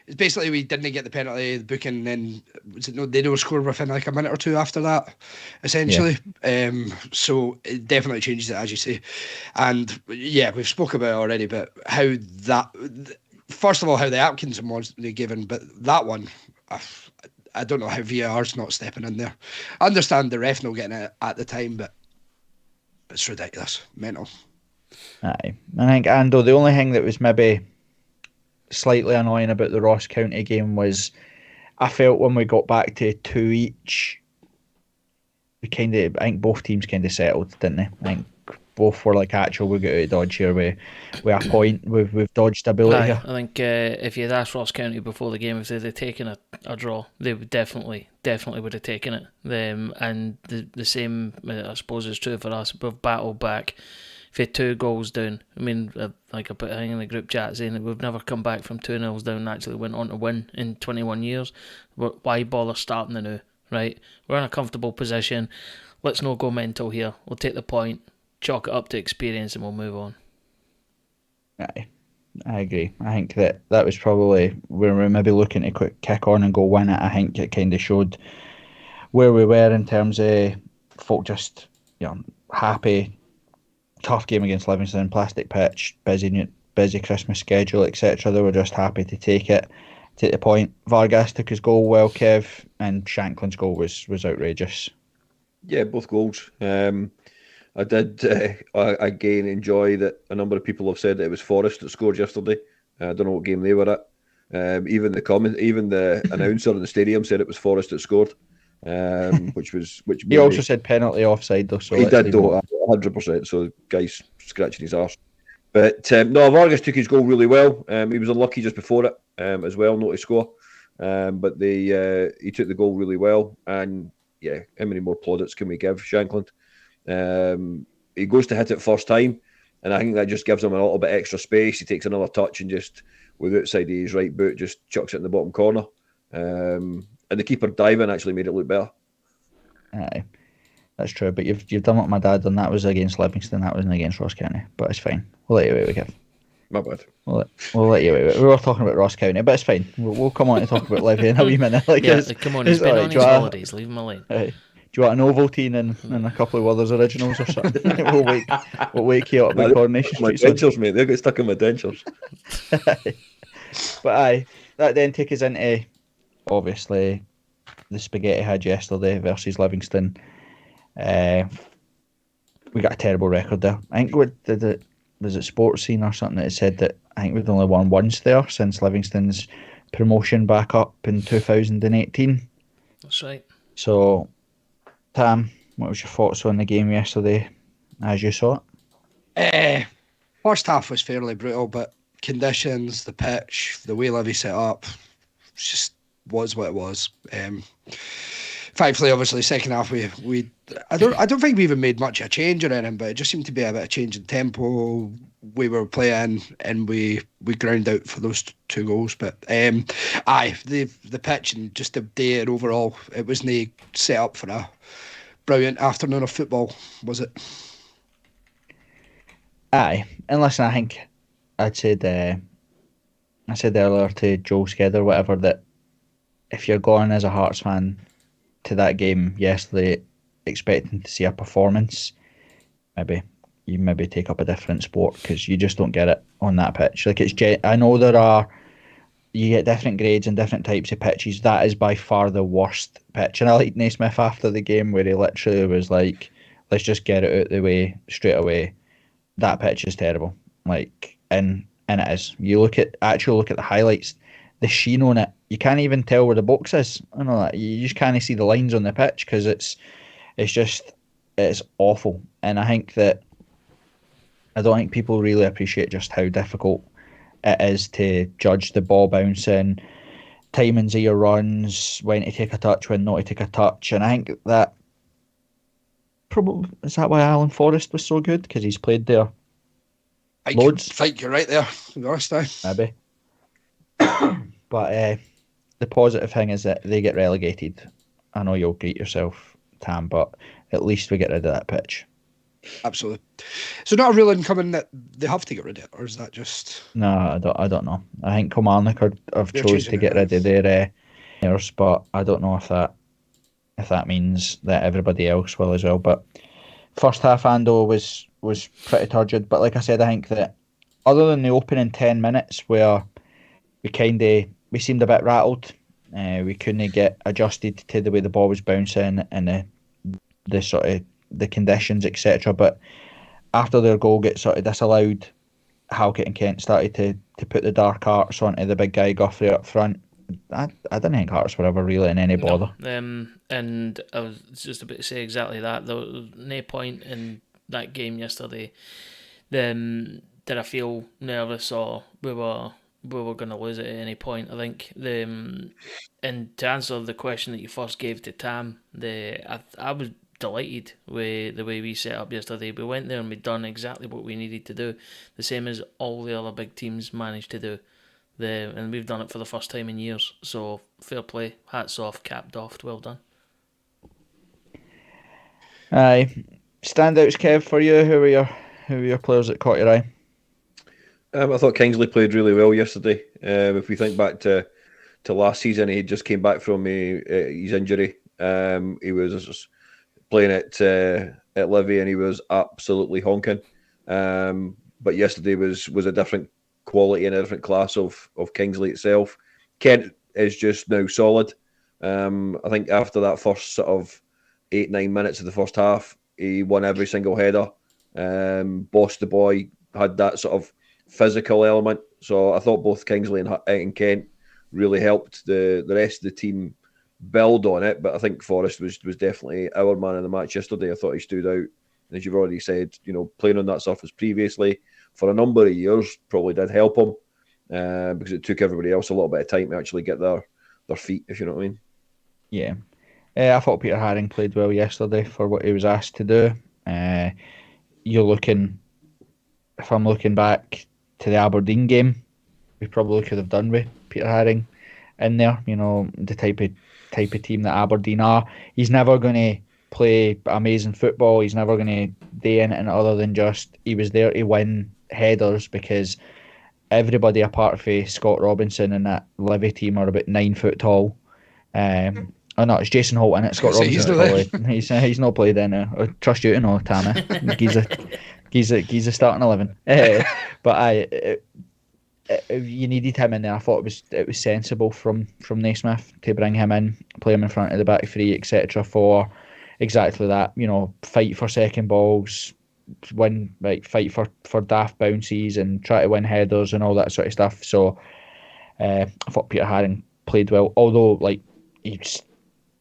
It's basically we didn't get the penalty, the booking, and they don't score within like a minute or two after that, essentially. Yeah. So it definitely changes it, as you say. And yeah, we've spoke about it already, but how that, first of all, how the Atkinson was given, but that one, I don't know how V.A.R.'s not stepping in there. I understand the ref not getting it at the time, but it's ridiculous, mental. Aye, I think Ando, the only thing that was maybe slightly annoying about the Ross County game was I felt when we got back to 2 each, I think both teams kind of settled, didn't they? I think both were like, actual, we got out of dodge here with a point. We've dodged ability here. I think if you'd asked Ross County before the game if they'd have taken a draw, they would definitely would have taken it. And the same, I suppose, is true for us. We've battled back. If you had 2 goals down, I mean, like I put a thing in the group chat saying that we've never come back from 2-0 down and actually went on to win in 21 years. Why bother starting the new, right? We're in a comfortable position. Let's not go mental here. We'll take the point, chalk it up to experience, and we'll move on. Aye, I agree. I think that was probably where we're maybe looking to quick kick on and go win it. I think it kind of showed where we were in terms of folk just, happy. Tough game against Livingston, plastic pitch, busy Christmas schedule, etc. They were just happy to take the point. Vargas took his goal well, Kev, and Shankland's goal was outrageous. Yeah, both goals. I did again enjoy that a number of people have said that it was Forest that scored yesterday. I don't know what game they were at. Even the announcer in the stadium said it was Forest that scored. Which he also said penalty offside though. So he did though, 100%. So guy's scratching his arse. But no, Vargas took his goal really well. He was unlucky just before it as well, not to score. But he took the goal really well. And yeah, how many more plaudits can we give Shankland? He goes to hit it first time, and I think that just gives him a little bit extra space. He takes another touch and just with the outside of his right boot just chucks it in the bottom corner. And the keeper diving actually made it look better. Aye. That's true. But you've done what my dad done. That was against Livingston. That wasn't against Ross County. But it's fine. We'll let you away with it. My bad. We'll let you away with it. We were talking about Ross County, but it's fine. We'll come on to talk about Livy in a wee minute. Come on, he's been on his holidays. Leave him alone. Right. Do you want an Ovaltine and a couple of others originals or something? we'll wake you up with Coronation Street. My dentures, mate. They got stuck in my dentures. But aye, that then take us into obviously the spaghetti had yesterday versus Livingston. We got a terrible record there. I think was it Sports Scene or something that said that I think we'd only won once there since Livingston's promotion back up in 2018. That's right. So, Tam, what was your thoughts on the game yesterday as you saw it? First half was fairly brutal, but conditions, the pitch, the way Livy set up, just was what it was. Thankfully, obviously, second half I don't think we even made much of a change or anything, but it just seemed to be a bit of change in tempo. We were playing and we ground out for those 2 goals. But the pitch and just the day and overall, it wasn't set up for a brilliant afternoon of football, was it? Aye, and listen, I think I said earlier to Joel Sked or whatever that if you're going as a Hearts fan to that game yesterday expecting to see a performance, maybe take up a different sport because you just don't get it on that pitch. Like I know you get different grades and different types of pitches. That is by far the worst pitch. And I like Naismith after the game where he literally was like, let's just get it out the way straight away. That pitch is terrible. Like, and it is. You look at the highlights, the sheen on it, you can't even tell where the box is. I know that. You just can't see the lines on the pitch because it's awful. And I don't think people really appreciate just how difficult it is to judge the ball bouncing, timings of your runs, when to take a touch, when not to take a touch. And I think that probably is that why Alan Forrest was so good, because he's played there loads. I think you're right there, to be honest. Maybe. But the positive thing is that they get relegated. I know you'll greet yourself, Tam, but at least we get rid of that pitch. Absolutely. So not a ruling coming that they have to get rid of it, or is that just... No, I don't know. I think Kilmarnock have chose to get rid of their errors, but I don't know if that means that everybody else will as well. But first half Ando was pretty turgid, but like I said, I think that other than the opening 10 minutes where we seemed a bit rattled, we couldn't get adjusted to the way the ball was bouncing and the sort of the conditions, etc. But after their goal gets sort of disallowed, Halkett and Kent started to put the dark arts onto the big guy Guthrie up front. I didn't think Hearts were ever really in any bother. No, and I was just about to say exactly that. There was no point in that game yesterday did I feel nervous or we were going to lose it at any point. I think and to answer the question that you first gave to Tam, I was delighted with the way we set up yesterday. We went there and we'd done exactly what we needed to do, the same as all the other big teams managed to do. And we've done it for the first time in years. So fair play, hats off, capped off, well done. Aye, standouts, Kev, for you. Who were your players that caught your eye? I thought Kingsley played really well yesterday. If we think back to last season, he just came back from his injury. He was playing at Livy and he was absolutely honking. But yesterday was a different quality and a different class of Kingsley itself. Kent is just now solid. I think after that first sort of 8-9 minutes of the first half, he won every single header. Bossed the boy, had that sort of physical element. So I thought both Kingsley and Kent really helped the rest of the team build on it. But I think Forrest was definitely our man in the match yesterday. I thought he stood out. And as you've already said, playing on that surface previously for a number of years probably did help him because it took everybody else a little bit of time to actually get their feet, if you know what I mean. Yeah. I thought Peter Haring played well yesterday for what he was asked to do. If I'm looking back to the Aberdeen game, we probably could have done with Peter Haring in there. The type of team that Aberdeen are. He's never going to play amazing football. He's never going to do anything other than just he was there to win headers because everybody apart from Scott Robinson and that Livy team are about 9 foot tall. Oh no, it's Jason Holt in it. Scott He's Robinson's not probably he's not played in it. I trust you to know, Tammy. He's a starting 11. But you needed him in there. I thought it was sensible from Naismith to bring him in, play him in front of the back three, etc. for exactly that. You know, fight for second balls, fight for daft bounces and try to win headers and all that sort of stuff. So I thought Peter Haring played well, although he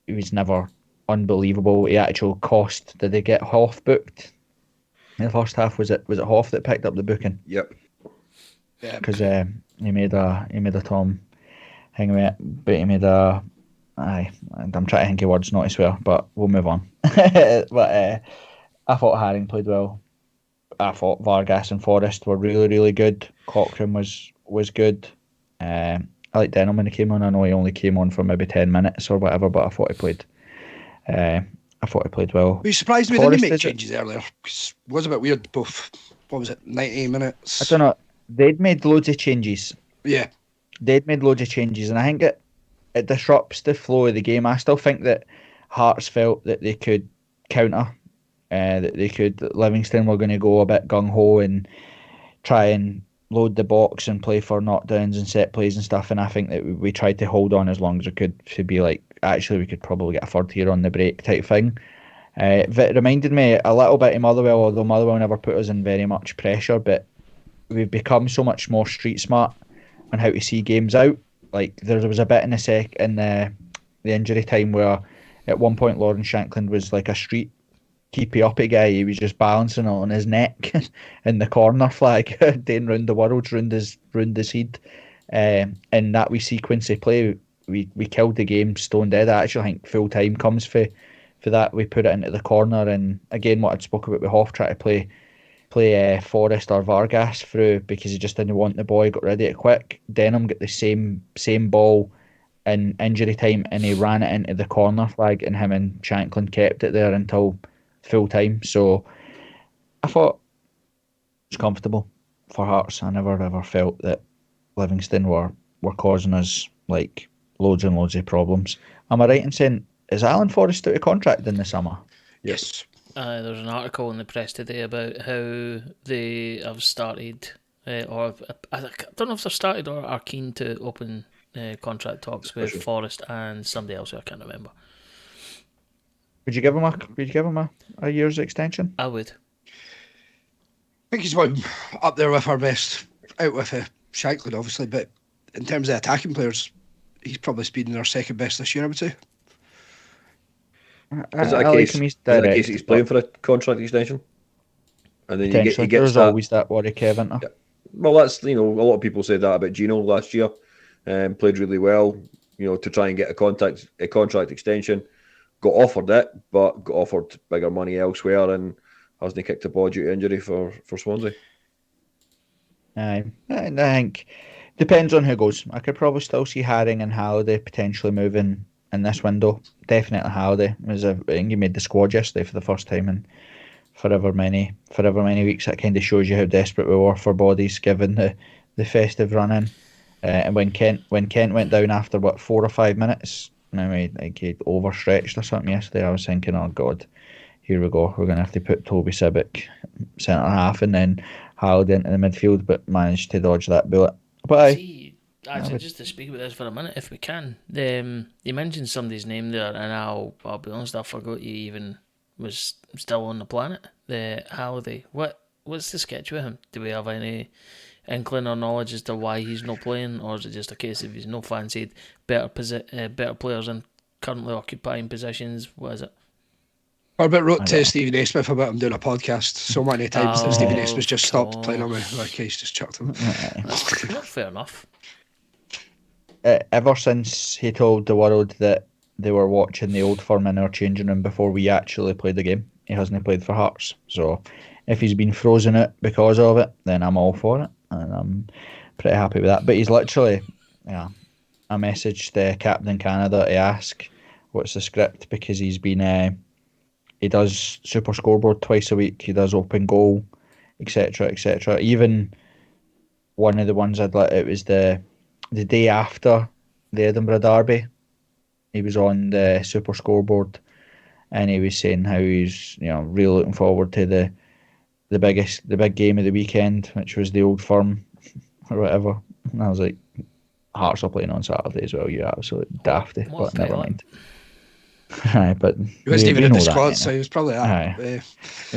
was never unbelievable. He actually cost. Did they get Hoff booked in the first half? Was it Hoff that picked up the booking? Yep. Yeah. Because he made a Tom hang with it, but he made a aye. I'm trying to think of words not to swear, but we'll move on. But I thought Haring played well. I thought Vargas and Forrest were really, really good. Cochrane was good. I like Denham when he came on. I know he only came on for maybe 10 minutes or whatever, but I thought he played. I thought he played well. Were you surprised we Forrest, didn't make changes earlier? 'Cause it was a bit weird. Both, what was it, 90 minutes? I don't know. They'd made loads of changes. Yeah. They'd made loads of changes, and I think it disrupts the flow of the game. I still think that Hearts felt that they could counter, that Livingston were going to go a bit gung-ho and try and load the box and play for knockdowns and set plays and stuff, and I think that we tried to hold on as long as we could to be like, actually we could probably get a third here on the break type thing. It reminded me a little bit of Motherwell, although Motherwell never put us in very much pressure, but we've become so much more street smart on how to see games out. Like there was a bit in the injury time where at one point Lauren Shankland was like a street keepy uppy guy. He was just balancing it on his neck in the corner flag, doing round the world, round his head. And that wee sequence of play, we killed the game stone dead. I actually think full time comes for that. We put it into the corner, and again what I'd spoke about with Hoff, try to play Forrest or Vargas through because he just didn't want the boy, got rid of it quick. Denham got the same ball in injury time and he ran it into the corner flag, and him and Shankland kept it there until full time. So I thought it was comfortable for Hearts. I never ever felt that Livingston were causing us like loads and loads of problems. Am I right in saying, is Alan Forrest out of contract in the summer? Yes. There's an article in the press today about how they have started, or I don't know if they've started or are keen to open contract talks with Forrest and somebody else who I can't remember. Would you give him a year's extension? I would. I think he's one up there with our best, out with Shankland, obviously, but in terms of attacking players, he's probably been our second best this year, I would say. Is that a case he's playing for a contract extension? And then he gets There's that. Always that worry, Kevin. Yeah. Well, that's, a lot of people said that about Gino last year. Played really well, to try and get a contract extension. Got offered it, but got offered bigger money elsewhere, and hasn't kicked a ball due to injury for Swansea. I think depends on who goes. I could probably still see Haring and Halliday potentially moving in this window. Definitely Halliday. I think he made the squad yesterday for the first time in forever many weeks. That kind of shows you how desperate we were for bodies given the festive run in. And when Kent went down after 4 or 5 minutes, like he overstretched or something yesterday, I was thinking, oh God, here we go. We're going to have to put Toby Sibic centre half and then Halliday into the midfield, but managed to dodge that bullet. But actually, just to speak about this for a minute, if we can, you mentioned somebody's name there, and I'll be honest, I forgot he even was still on the planet. The Halliday. What's the sketch with him? Do we have any inkling or knowledge as to why he's not playing, or is it just a case of he's no fancied better players in currently occupying positions? What is it? Corbett wrote to Stephen Naismith about him doing a podcast so many times that Stephen Naismith just stopped playing on me. Like he's just chucked him. That's not fair enough. Ever since he told the world that they were watching the old firm in our changing room before we actually played the game, he hasn't played for Hearts. So if he's been frozen out because of it, then I'm all for it, and I'm pretty happy with that. But he's literally, I messaged Captain Canada to ask what's the script, because he's been He does Super Scoreboard twice a week. He does Open Goal, etc., etc. Even one of the ones I'd let, it was the day after the Edinburgh Derby. He was on the Super Scoreboard, and he was saying how he's really looking forward to the big game of the weekend, which was the Old Firm or whatever. And I was like, Hearts are playing on Saturday as well. You absolute dafty, but never mind. Aye, but he wasn't even in the squad, that, so he was probably we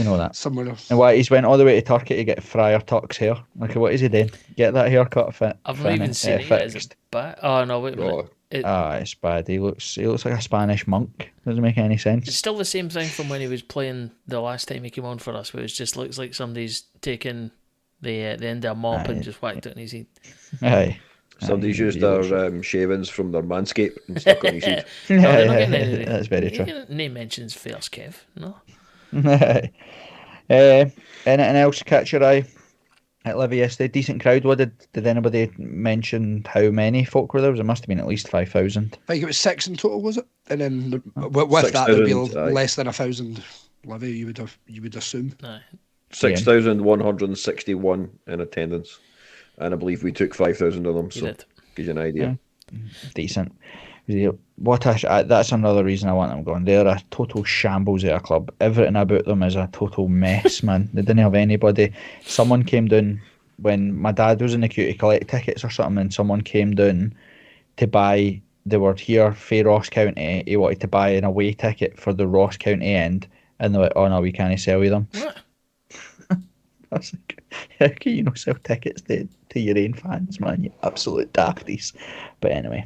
know that somewhere else. And why he's went all the way to Turkey to get Friar Tuck's hair? Like, what is he doing? Get that haircut fit. I've not even seen it yet. Is it bad? Oh no, wait a minute. It's bad. He looks like a Spanish monk. Doesn't make any sense. It's still the same thing from when he was playing the last time he came on for us, where it just looks like somebody's taken the end of a mop and just whacked it on his head. Aye. Somebody's used their shavings from their Manscaped and stuck on his head. That's very true. Name mentions V.A.R.GAS, Kev. No. Anything else catch your eye at Livy yesterday? Decent crowd. What did anybody mention how many folk were there? It must have been at least 5,000. I think it was 6 in total, was it? And then with that, there'd be less than 1,000 Livy. You would assume. Aye. 6,161 in attendance, and I believe we took 5,000 of them. So gives you an idea. Yeah. Decent. That's another reason I want them going. They're a total shambles of a club. Everything about them is a total mess, man. They didn't have anybody. Someone came down when my dad was in the queue to collect tickets or something, and someone came down to buy. They were here for Ross County. He wanted to buy an away ticket for the Ross County end, and they're like, "Oh no, we can't sell you them." What? I was like, how can you not sell tickets to your own fans, man? You absolute dafties. But anyway,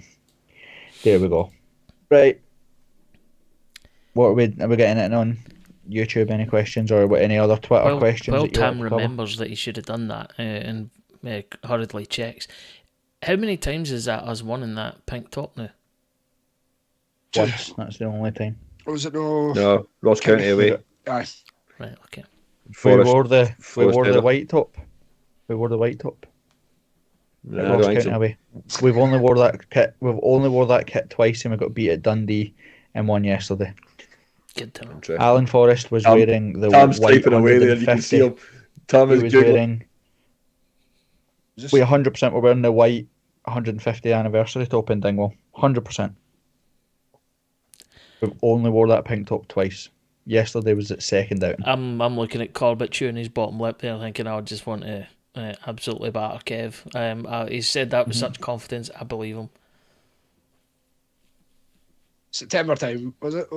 there we go. Right. Are we getting it on YouTube? Any questions or any other Twitter questions? Well, Tam remembers that he should have done that and hurriedly checks. How many times is that us won in that pink top now? Once. That's the only time. Or was it no? No, Ross County away. Aye. Right. Okay. We wore the white top. We wore the white top. No, away. We've only wore that kit. We've only wore that kit twice, and we got beat at Dundee and won yesterday. Good time. Alan Forrest was wearing the Tom's white typing away there. You can see him. Tom is wearing. We 100% were wearing the white 150th anniversary top in Dingwall. 100%. We've only wore that pink top twice. Yesterday was its second out. I'm looking at Corbett chewing his bottom lip there, thinking I just want to absolutely batter Kev. He said that with such confidence. I believe him. September time, was it?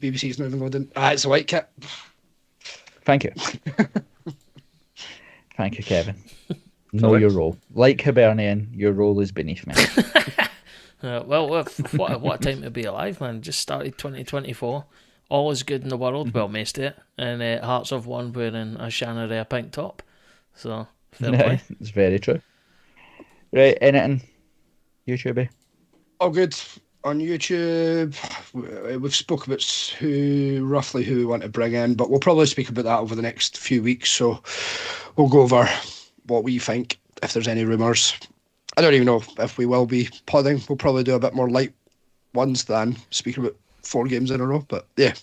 BBC's not even loading. It's a white kit. Thank you. Thank you, Kevin. Know your role. Like Hibernian, your role is beneath me. Well, what a time to be alive, man. Just started 2024. All is good in the world. Well, most of it. And Hearts have won wearing a Shannon pink top. So, fair play. It's very true. Right, anything? YouTube? All good. On YouTube, we've spoken about roughly who we want to bring in, but we'll probably speak about that over the next few weeks. So we'll go over what we think, if there's any rumours. I don't even know if we will be podding. We'll probably do a bit more light ones than speaking about 4 games in a row, but yeah.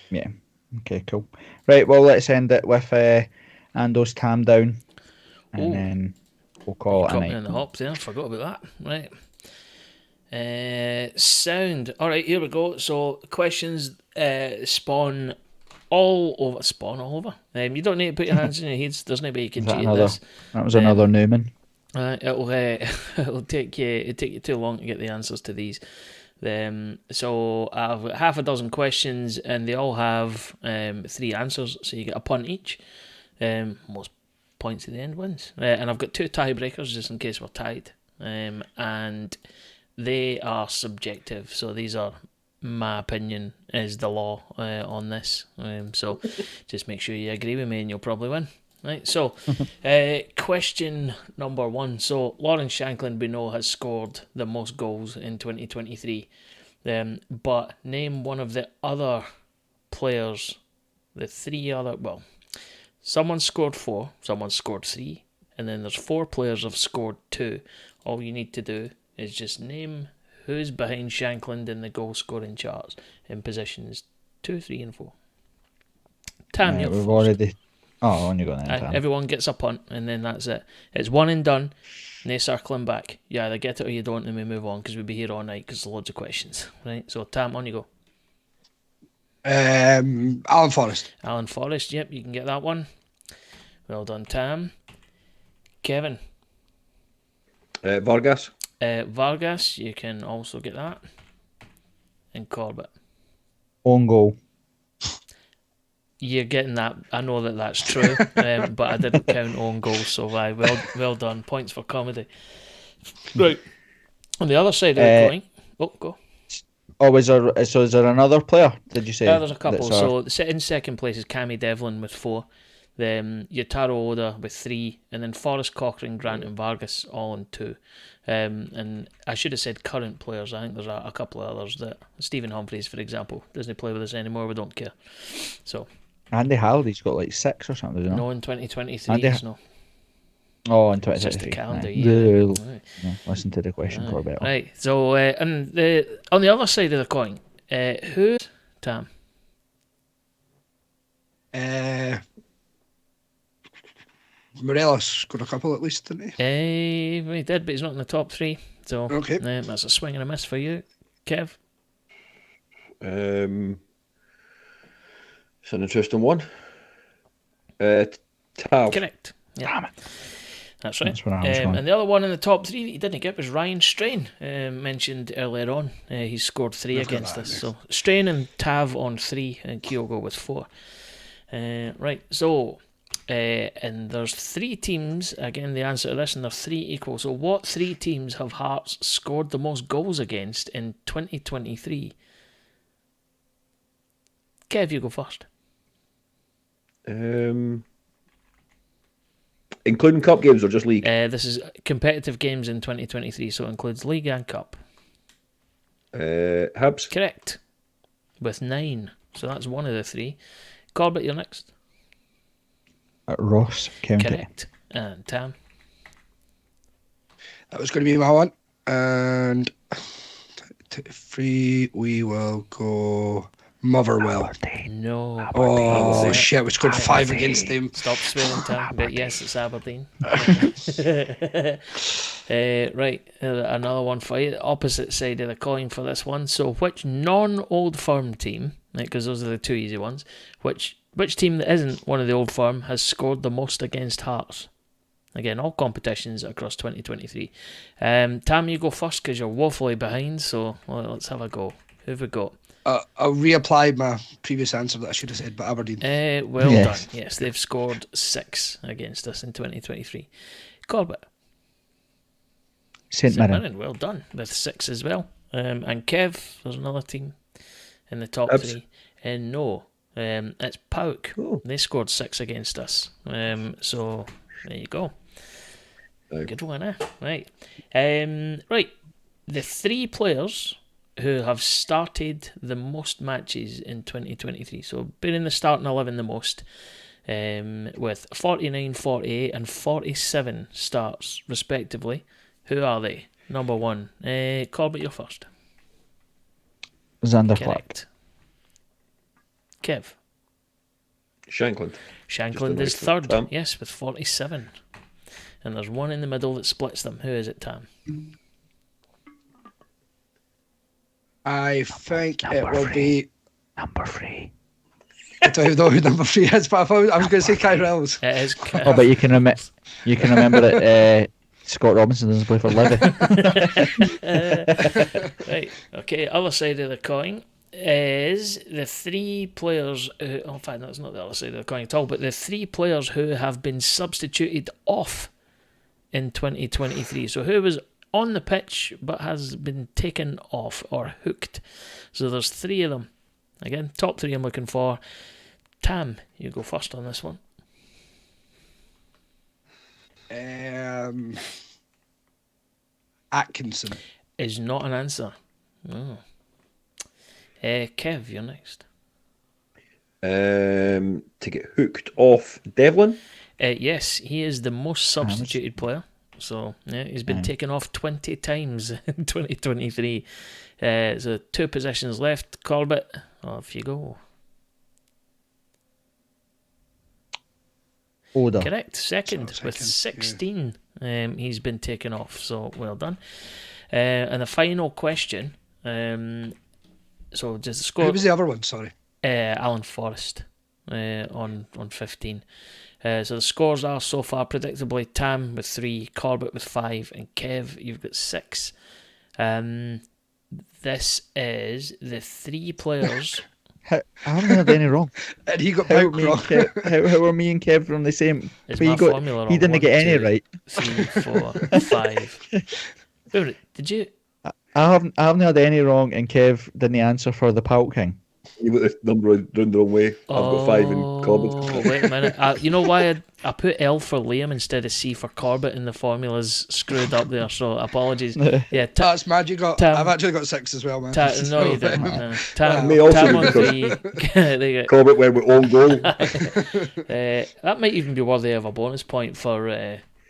Yeah. Okay, cool. Right, well, let's end it with Ando's Tam Down, and then we'll call it a night. In the hops there, forgot about that. Right. Sound. All right, here we go. So questions spawn all over. You don't need to put your hands in your heads. There's no way you can cheat at this. That was another Newman. It'll take you too long to get the answers to these. So I've got half a dozen questions, and they all have 3 answers. So you get a punt each. Most points at the end wins. And I've got 2 tiebreakers just in case we're tied. And they are subjective. So these are my opinion is the law on this. So just make sure you agree with me, and you'll probably win. Right, so question number 1. So Lawrence Shankland, we know, has scored the most goals in 2023. But name one of the other players, the 3 other. Well, someone scored 4, someone scored 3, and then there's 4 players have scored 2. All you need to do is just name Who's behind Shankland in the goal scoring charts in positions 2, 3, and 4? Tam, you're we've first. already. Oh, on you go then, Tam. Everyone gets a punt, and then that's it. It's one and done. No circling back. You either get it or you don't, and we move on because we'll be here all night because there's loads of questions. Right? So, Tam, on you go. Alan Forrest. Alan Forrest, yep, you can get that one. Well done, Tam. Kevin. Vargas. Vargas, you can also get that. And Corbett. Own goal. You're getting that. I know that that's true, but I didn't count own goals, so well done. Points for comedy. Right. On the other side of the coin. Oh, go. Oh, is there another player? Did you say? There's a couple. So in second place is Cammy Devlin with 4. Then Yotaro Oda with 3, and then Forrest, Cochrane, Grant, and Vargas all on 2. And I should have said current players. I think there's a couple of others that Stephen Humphreys, for example, doesn't play with us anymore. We don't care. So Andy Halliday's got like 6 or something. Doesn't no, in 2023. No. Oh, in 2023. It's just the calendar year. Right. No, listen to the question for a bit. Right. So and on the other side of the coin, who? Tam. Morelos scored a couple at least, didn't he? He did, but he's not in the top 3. So okay. That's a swing and a miss for you, Kev. It's an interesting one. Tav. Correct. Yeah. That's right. That's where I was going. And the other one in the top 3 that he didn't get was Ryan Strain, mentioned earlier on. He scored 3 against us. So Strain and Tav on 3, and Kyogo with 4. Right, so and there's 3 teams. Again, the answer to this, and they're 3 equal. So what 3 teams have Hearts scored the most goals against in 2023? Kev, you go first. Including cup games or just league? This is competitive games in 2023, so it includes league and cup. Hibs. Correct. With 9. So that's one of the 3. Corbett, you're next. Ross County. Correct. And Tam. That was going to be my one. And 3, we will go Motherwell. No. Oh, shit, we scored 5 against them. Stop swearing, Tam. But yes, it's Aberdeen. Right, another one for you. Opposite side of the coin for this one. So which non-Old Firm team, because those are the 2 easy ones, which team that isn't one of the Old Firm has scored the most against Hearts? Again, all competitions across 2023. Tam, you go first because you're woefully behind, so let's have a go. Who have we got? I'll reapply my previous answer that I should have said, but Aberdeen. Well done. Yes, they've scored 6 against us in 2023. Corbett. St Mirren. Well done, with 6 as well. And Kev, there's another team in the top Hibs. 3. And no, it's Pauk. Oh. They scored 6 against us. So there you go. Good one, eh? Right. Right. The 3 players who have started the most matches in 2023. So been in the starting 11 the most, with 49, 48 and 47 starts respectively. Who are they? Number 1. Corbett, you're first. Xander Flack. Correct. Kev. Shankland. Is third, Tam. yes, with 47. And there's one in the middle that splits them. Who is it, Tam? I think it will be Number 3. I don't even know who number 3 is, but I was going to say Kai Reynolds. It is. Oh, but you can remember that Scott Robinson doesn't play for Livy. Right. Okay. Other side of the coin is the 3 players. In fact, that's not the other side of the coin at all. But the 3 players who have been substituted off in 2023. So who was on the pitch but has been taken off or hooked. So there's 3 of them. Again, top 3 I'm looking for. Tam, you go first on this one. Atkinson. Is not an answer. No. Kev, you're next. To get hooked off Devlin. Yes, he is the most substituted player. So yeah, he's been taken off 20 times in 2023. So 2 positions left. Corbett, off you go. Oda. Correct, second So with second, 16. He's been taken off, so well done. And the final question. So just the score. Who was the other one? Sorry. Alan Forrest on 15. So the scores are so far predictably Tam with 3, Corbett with 5, and Kev, you've got 6. This is the 3 players. I haven't heard any wrong. And he got How Punk wrong. how are me and Kev from the same? Is But my he got, formula he wrong? didn't 1, get any 2, right. 3, 4, 5. Wait, did you? I haven't heard any wrong, and Kev didn't answer for the Palk King. You got the number round the wrong way. I've got 5 in Corbett. Oh, wait a minute. You know why I put L for Liam instead of C for Corbett, and the formula's screwed up there, so apologies. Yeah, That's mad. You got. Tam- I've actually got 6 as well, man. No, you didn't. No. Tam, May also Tam be on because 3. There you go. Corbett went with own goal. That might even be worthy of a bonus point for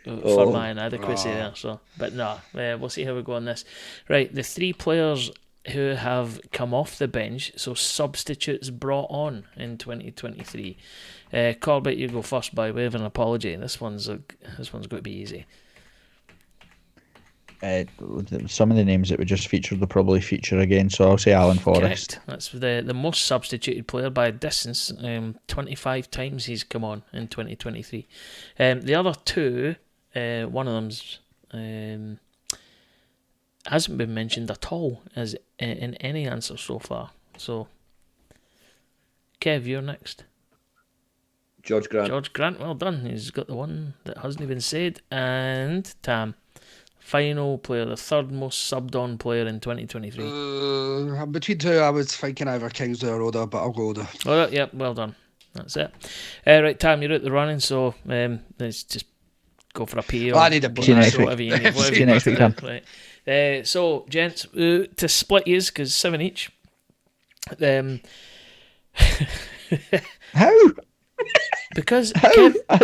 my inadequacy there. So, but no, we'll see how we go on this. Right, the 3 players who have come off the bench, so substitutes brought on in 2023. Corbett, you go first by way of an apology. This one's going to be easy. Some of the names that we just featured will probably feature again, so I'll say Alan Forrest. Correct. That's the most substituted player by a distance. 25 times he's come on in 2023. The other 2, one of them's hasn't been mentioned at all as in any answer so far. So, Kev, you're next. George Grant. George Grant, well done. He's got the one that hasn't been said. And Tam, final player, the 3rd most subbed on player in 2023. I'm between 2. I was thinking either Kingsley or Oda, but I'll go Oda. Oh, yep, well done. That's it. Right, Tam, you're out the running, so let's just go for a pee. I need a pee. See you next week. Whatever you need. See you next week, Tam. Right. So, gents, to split yous, because 7 each. How? Because How? Kev, I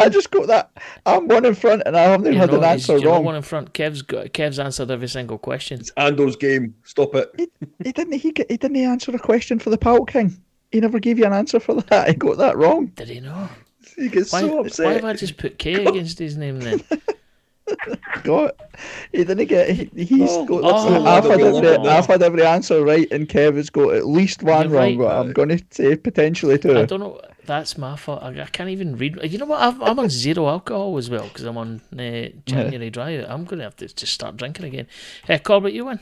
just got that. I'm one in front, and I haven't had an answer you're wrong. one in front. Kev's answered every single question. It's Ando's game. Stop it. He didn't answer a question for the Palk King. He never gave you an answer for that. He got that wrong. Did he know? He gets Why, so why upset. have I just put K against his name then? Got. He didn't get. He's got. oh. I've had every answer right, and Kev has got at least one You're wrong. right. But I'm going to say potentially I 2. don't know. That's my fault. I can't even read. You know what? I'm on 0 alcohol as well because I'm on January dry. I'm going to have to just start drinking again. Corbett, you win.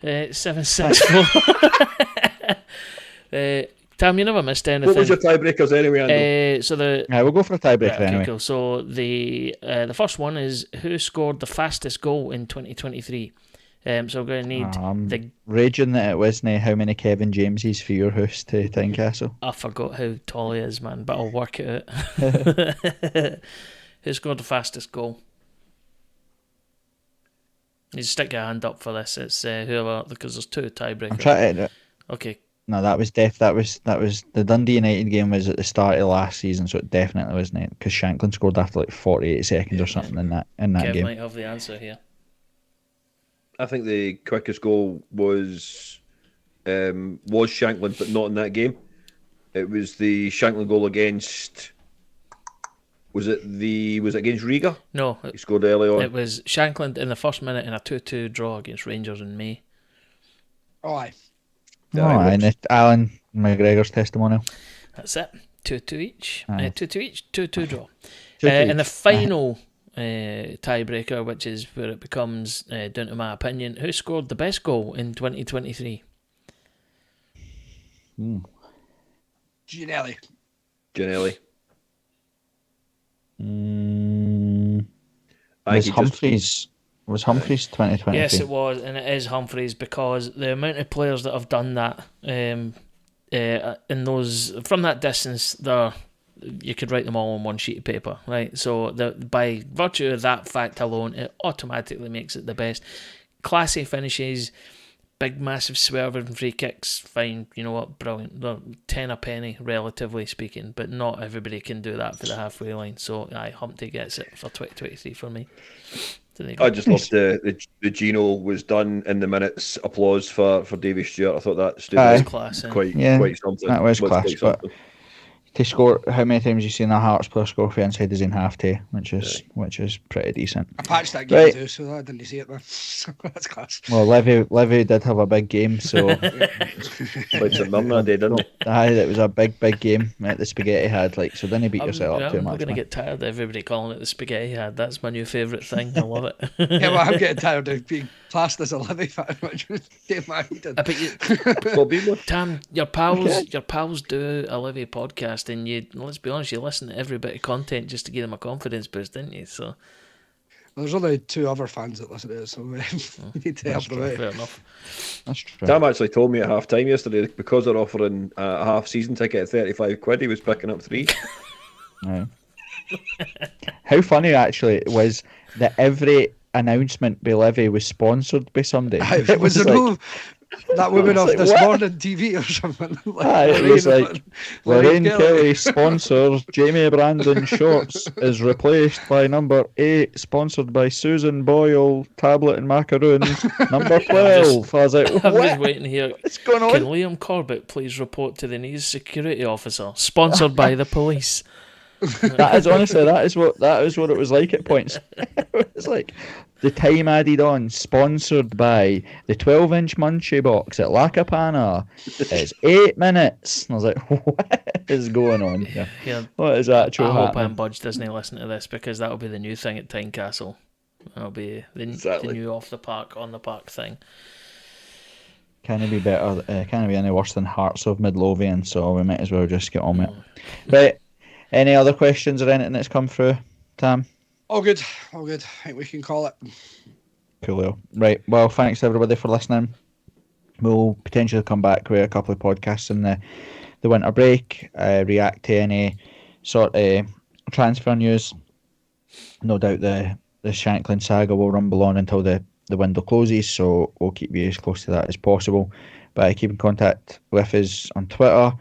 7-6. Tam, you never missed anything. What was your tiebreakers anyway, Ando? We'll go for a tiebreaker okay, anyway. cool. So the first one is who scored the fastest goal in 2023. So we're going to need the. Raging that it wasn't how many Kevin Jameses for your house to Tynecastle. I forgot how tall he is, man, but I'll work it out. Who scored the fastest goal? You stick your hand up for this. It's whoever, because there's 2 tiebreakers. I'm trying to. Okay. No, that was That was the Dundee United game was at the start of last season, so it definitely wasn't it because Shankland scored after like 48 seconds or something in that Kev game. might have the answer here. I think the quickest goal was Shankland, but not in that game. It was the Shankland goal against. Was it against Riga? No, He scored early on. it was Shankland in the first minute in a 2-2 draw against Rangers in May. Oh, aye. And Alan McGregor's testimonial. That's it. 2-2 each. Aye. 2-2 each. 2-2 draw. 2-2 And the each. final tiebreaker, which is where it becomes down to my opinion, who scored the best goal in 2023? Gianelli. Gianelli. Was Humphreys 2023? Yes, it was, and it is Humphreys because the amount of players that have done that in those from that distance, you could write them all on one sheet of paper, right? So by virtue of that fact alone, it automatically makes it the best. Classy finishes, big massive swerving free kicks, fine, you know what, brilliant. They're 10 a penny, relatively speaking, but not everybody can do that for the halfway line. So Humpty gets it for 2023 for me. I just loved the Gino was done in the minutes. Applause for Davy Stewart. I thought that stood out class, quite something. That was class, quite but something. to score, how many times you seen a Hearts player score for inside his own half too, which is pretty decent. I patched that game too, so I didn't see it, man. That's class. Well, Levy did have a big game, so Played St Mirren that day, didn't he? aye, it was a big game that the Spaghetti had. Like, so didn't beat yourself up too much. I'm going to get tired of everybody calling it the Spaghetti had. That's my new favourite thing. I love it. Yeah, well, I'm getting tired of being classed as a Levy fan, which was Dave Magden. I bet you, Tam, your pals do a Levy podcast, and you, let's be honest, you listen to every bit of content just to give them a confidence boost, didn't you? So there's only 2 other fans that listen to it, so we need to help them out. Fair enough. That's true. Tam actually told me at half time yesterday, because they're offering a half season ticket at 35 quid, he was picking up 3. Right. How funny actually it was that every announcement by Levy was sponsored by somebody. It was like, that woman off This Morning TV or something. It was like Lorraine Kelly sponsors Jamie Brandon shorts is replaced by number 8, sponsored by Susan Boyle tablet and macaroons. Number 12. I was like, what? I'm just waiting here. What's going on? Can Liam Corbett please report to the news security officer? Sponsored by the police. That is honestly that is what it was like at points. It was like the time added on, sponsored by the 12-inch munchie box at Lacapana is 8 minutes. And I was like, what is going on here? Yeah, What is actually happening? I hope Anne Budge doesn't listen to this, because that'll be the new thing at Tynecastle. That'll be the new off the park, on the park thing. Can it be better? Can it be any worse than Hearts of Midlothian? So we might as well just get on with it. Right. Any other questions or anything that's come through, Tam? All good. I think we can call it. Coolio. Right. Well, thanks everybody for listening. We'll potentially come back with a couple of podcasts in the winter break, react to any sort of transfer news. No doubt the Shankland saga will rumble on until the window closes, so we'll keep you as close to that as possible. But keep in contact with us on Twitter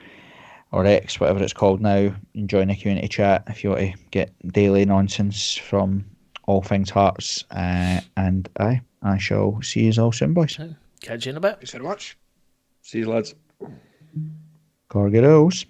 or X, whatever it's called now, and join the community chat if you want to get daily nonsense from all things Hearts. And I shall see you all soon, boys. Catch you in a bit. Thanks very much. See you, lads. Gargaros.